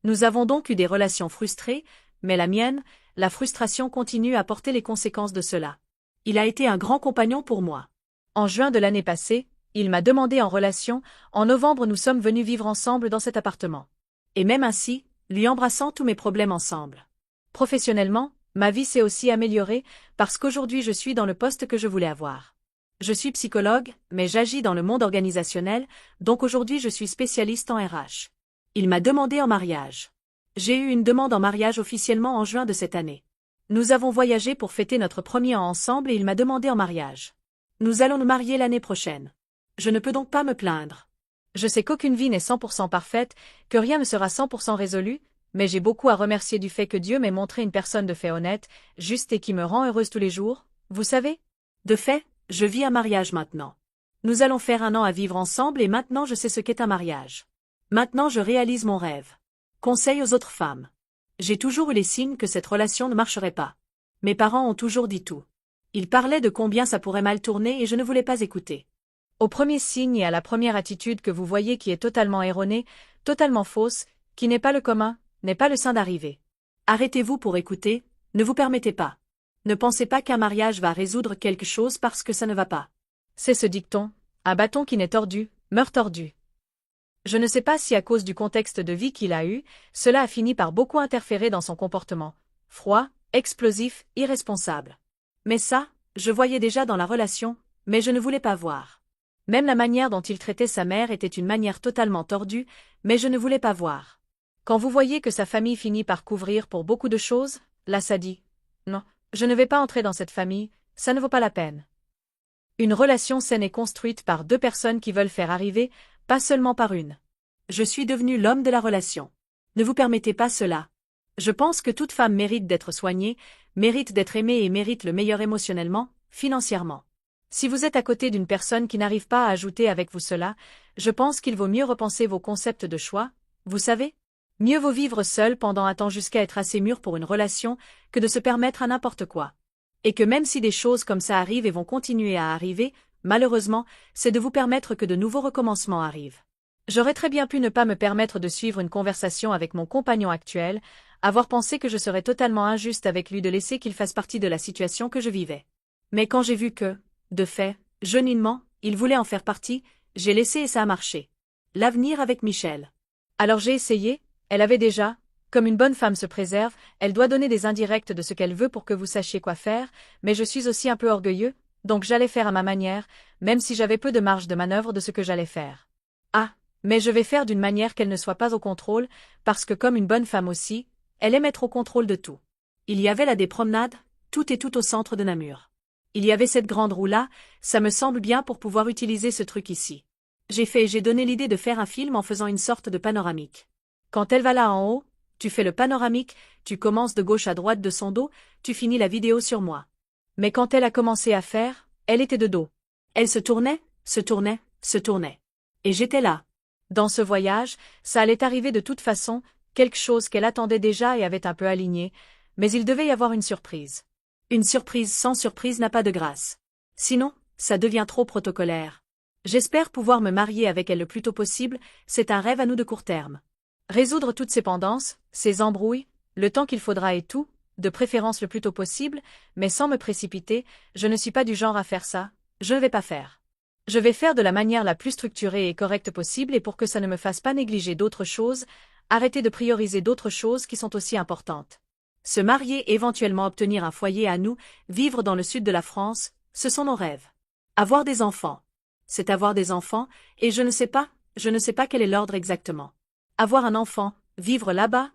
Nous avons donc eu des relations frustrées, mais la mienne, la frustration continue à porter les conséquences de cela. Il a été un grand compagnon pour moi. En juin de l'année passée, il m'a demandé en relation, en novembre nous sommes venus vivre ensemble dans cet appartement. Et même ainsi, lui embrassant tous mes problèmes ensemble. Professionnellement, ma vie s'est aussi améliorée, parce qu'aujourd'hui je suis dans le poste que je voulais avoir. Je suis psychologue, mais j'agis dans le monde organisationnel, donc aujourd'hui je suis spécialiste en RH. Il m'a demandé en mariage. J'ai eu une demande en mariage officiellement en juin de cette année. Nous avons voyagé pour fêter notre premier an ensemble et il m'a demandé en mariage. Nous allons nous marier l'année prochaine. Je ne peux donc pas me plaindre. Je sais qu'aucune vie n'est 100% parfaite, que rien ne sera 100% résolu, mais j'ai beaucoup à remercier du fait que Dieu m'ait montré une personne de fait honnête, juste et qui me rend heureuse tous les jours, vous savez? De fait, je vis un mariage maintenant. Nous allons faire 1 an à vivre ensemble et maintenant je sais ce qu'est un mariage. Maintenant je réalise mon rêve. Conseil aux autres femmes. J'ai toujours eu les signes que cette relation ne marcherait pas. Mes parents ont toujours dit tout. Ils parlaient de combien ça pourrait mal tourner et je ne voulais pas écouter. Au premier signe et à la première attitude que vous voyez qui est totalement erronée, totalement fausse, qui n'est pas le commun, n'est pas le saint d'arriver. Arrêtez-vous pour écouter, ne vous permettez pas. Ne pensez pas qu'un mariage va résoudre quelque chose parce que ça ne va pas. C'est ce dicton, un bâton qui n'est tordu, meurt tordu. Je ne sais pas si à cause du contexte de vie qu'il a eu, cela a fini par beaucoup interférer dans son comportement. Froid, explosif, irresponsable. Mais ça, je voyais déjà dans la relation, mais je ne voulais pas voir. Même la manière dont il traitait sa mère était une manière totalement tordue, mais je ne voulais pas voir. Quand vous voyez que sa famille finit par couvrir pour beaucoup de choses, là ça dit « Non, je ne vais pas entrer dans cette famille, ça ne vaut pas la peine ». Une relation saine est construite par 2 personnes qui veulent faire arriver, pas seulement par une. Je suis devenu l'homme de la relation. Ne vous permettez pas cela. Je pense que toute femme mérite d'être soignée, mérite d'être aimée et mérite le meilleur émotionnellement, financièrement. Si vous êtes à côté d'une personne qui n'arrive pas à ajouter avec vous cela, je pense qu'il vaut mieux repenser vos concepts de choix, vous savez? Mieux vaut vivre seul pendant un temps jusqu'à être assez mûr pour une relation, que de se permettre à n'importe quoi. Et que même si des choses comme ça arrivent et vont continuer à arriver, malheureusement, c'est de vous permettre que de nouveaux recommencements arrivent. J'aurais très bien pu ne pas me permettre de suivre une conversation avec mon compagnon actuel, avoir pensé que je serais totalement injuste avec lui de laisser qu'il fasse partie de la situation que je vivais. Mais quand j'ai vu que, de fait, genuinement, il voulait en faire partie, j'ai laissé et ça a marché. L'avenir avec Michel. Alors j'ai essayé, elle avait déjà, comme une bonne femme se préserve, elle doit donner des indirects de ce qu'elle veut pour que vous sachiez quoi faire, mais je suis aussi un peu orgueilleux, donc j'allais faire à ma manière, même si j'avais peu de marge de manœuvre de ce que j'allais faire. Ah, mais je vais faire d'une manière qu'elle ne soit pas au contrôle, parce que comme une bonne femme aussi, elle aime être au contrôle de tout. Il y avait là des promenades, tout et tout au centre de Namur. Il y avait cette grande roue-là, ça me semble bien pour pouvoir utiliser ce truc ici. J'ai donné l'idée de faire un film en faisant une sorte de panoramique. Quand elle va là en haut, Tu fais le panoramique, tu commences de gauche à droite de son dos, tu finis la vidéo sur moi. Mais quand elle a commencé à faire, elle était de dos. Elle se tournait, se tournait, se tournait. Et j'étais là. Dans ce voyage, ça allait arriver de toute façon, quelque chose qu'elle attendait déjà et avait un peu aligné, mais il devait y avoir une surprise. Une surprise sans surprise n'a pas de grâce. Sinon, ça devient trop protocolaire. J'espère pouvoir me marier avec elle le plus tôt possible, c'est un rêve à nous de court terme. Résoudre toutes ces pendances, ces embrouilles, le temps qu'il faudra et tout, de préférence le plus tôt possible, mais sans me précipiter, je ne suis pas du genre à faire ça, je ne vais pas faire. Je vais faire de la manière la plus structurée et correcte possible et pour que ça ne me fasse pas négliger d'autres choses, arrêter de prioriser d'autres choses qui sont aussi importantes. Se marier, éventuellement obtenir un foyer à nous, vivre dans le sud de la France, ce sont nos rêves. Avoir des enfants. C'est avoir des enfants, et je ne sais pas quel est l'ordre exactement. Avoir un enfant, vivre là-bas,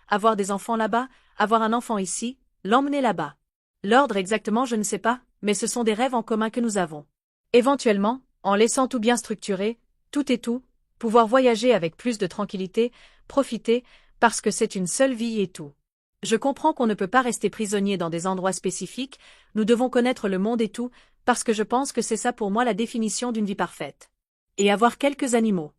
avoir des enfants là-bas, avoir un enfant ici, l'emmener là-bas. L'ordre exactement je ne sais pas, mais ce sont des rêves en commun que nous avons. Éventuellement, en laissant tout bien structuré, tout et tout, pouvoir voyager avec plus de tranquillité, profiter, parce que c'est une seule vie et tout. Je comprends qu'on ne peut pas rester prisonnier dans des endroits spécifiques, nous devons connaître le monde et tout, parce que je pense que c'est ça pour moi la définition d'une vie parfaite. Et avoir quelques animaux.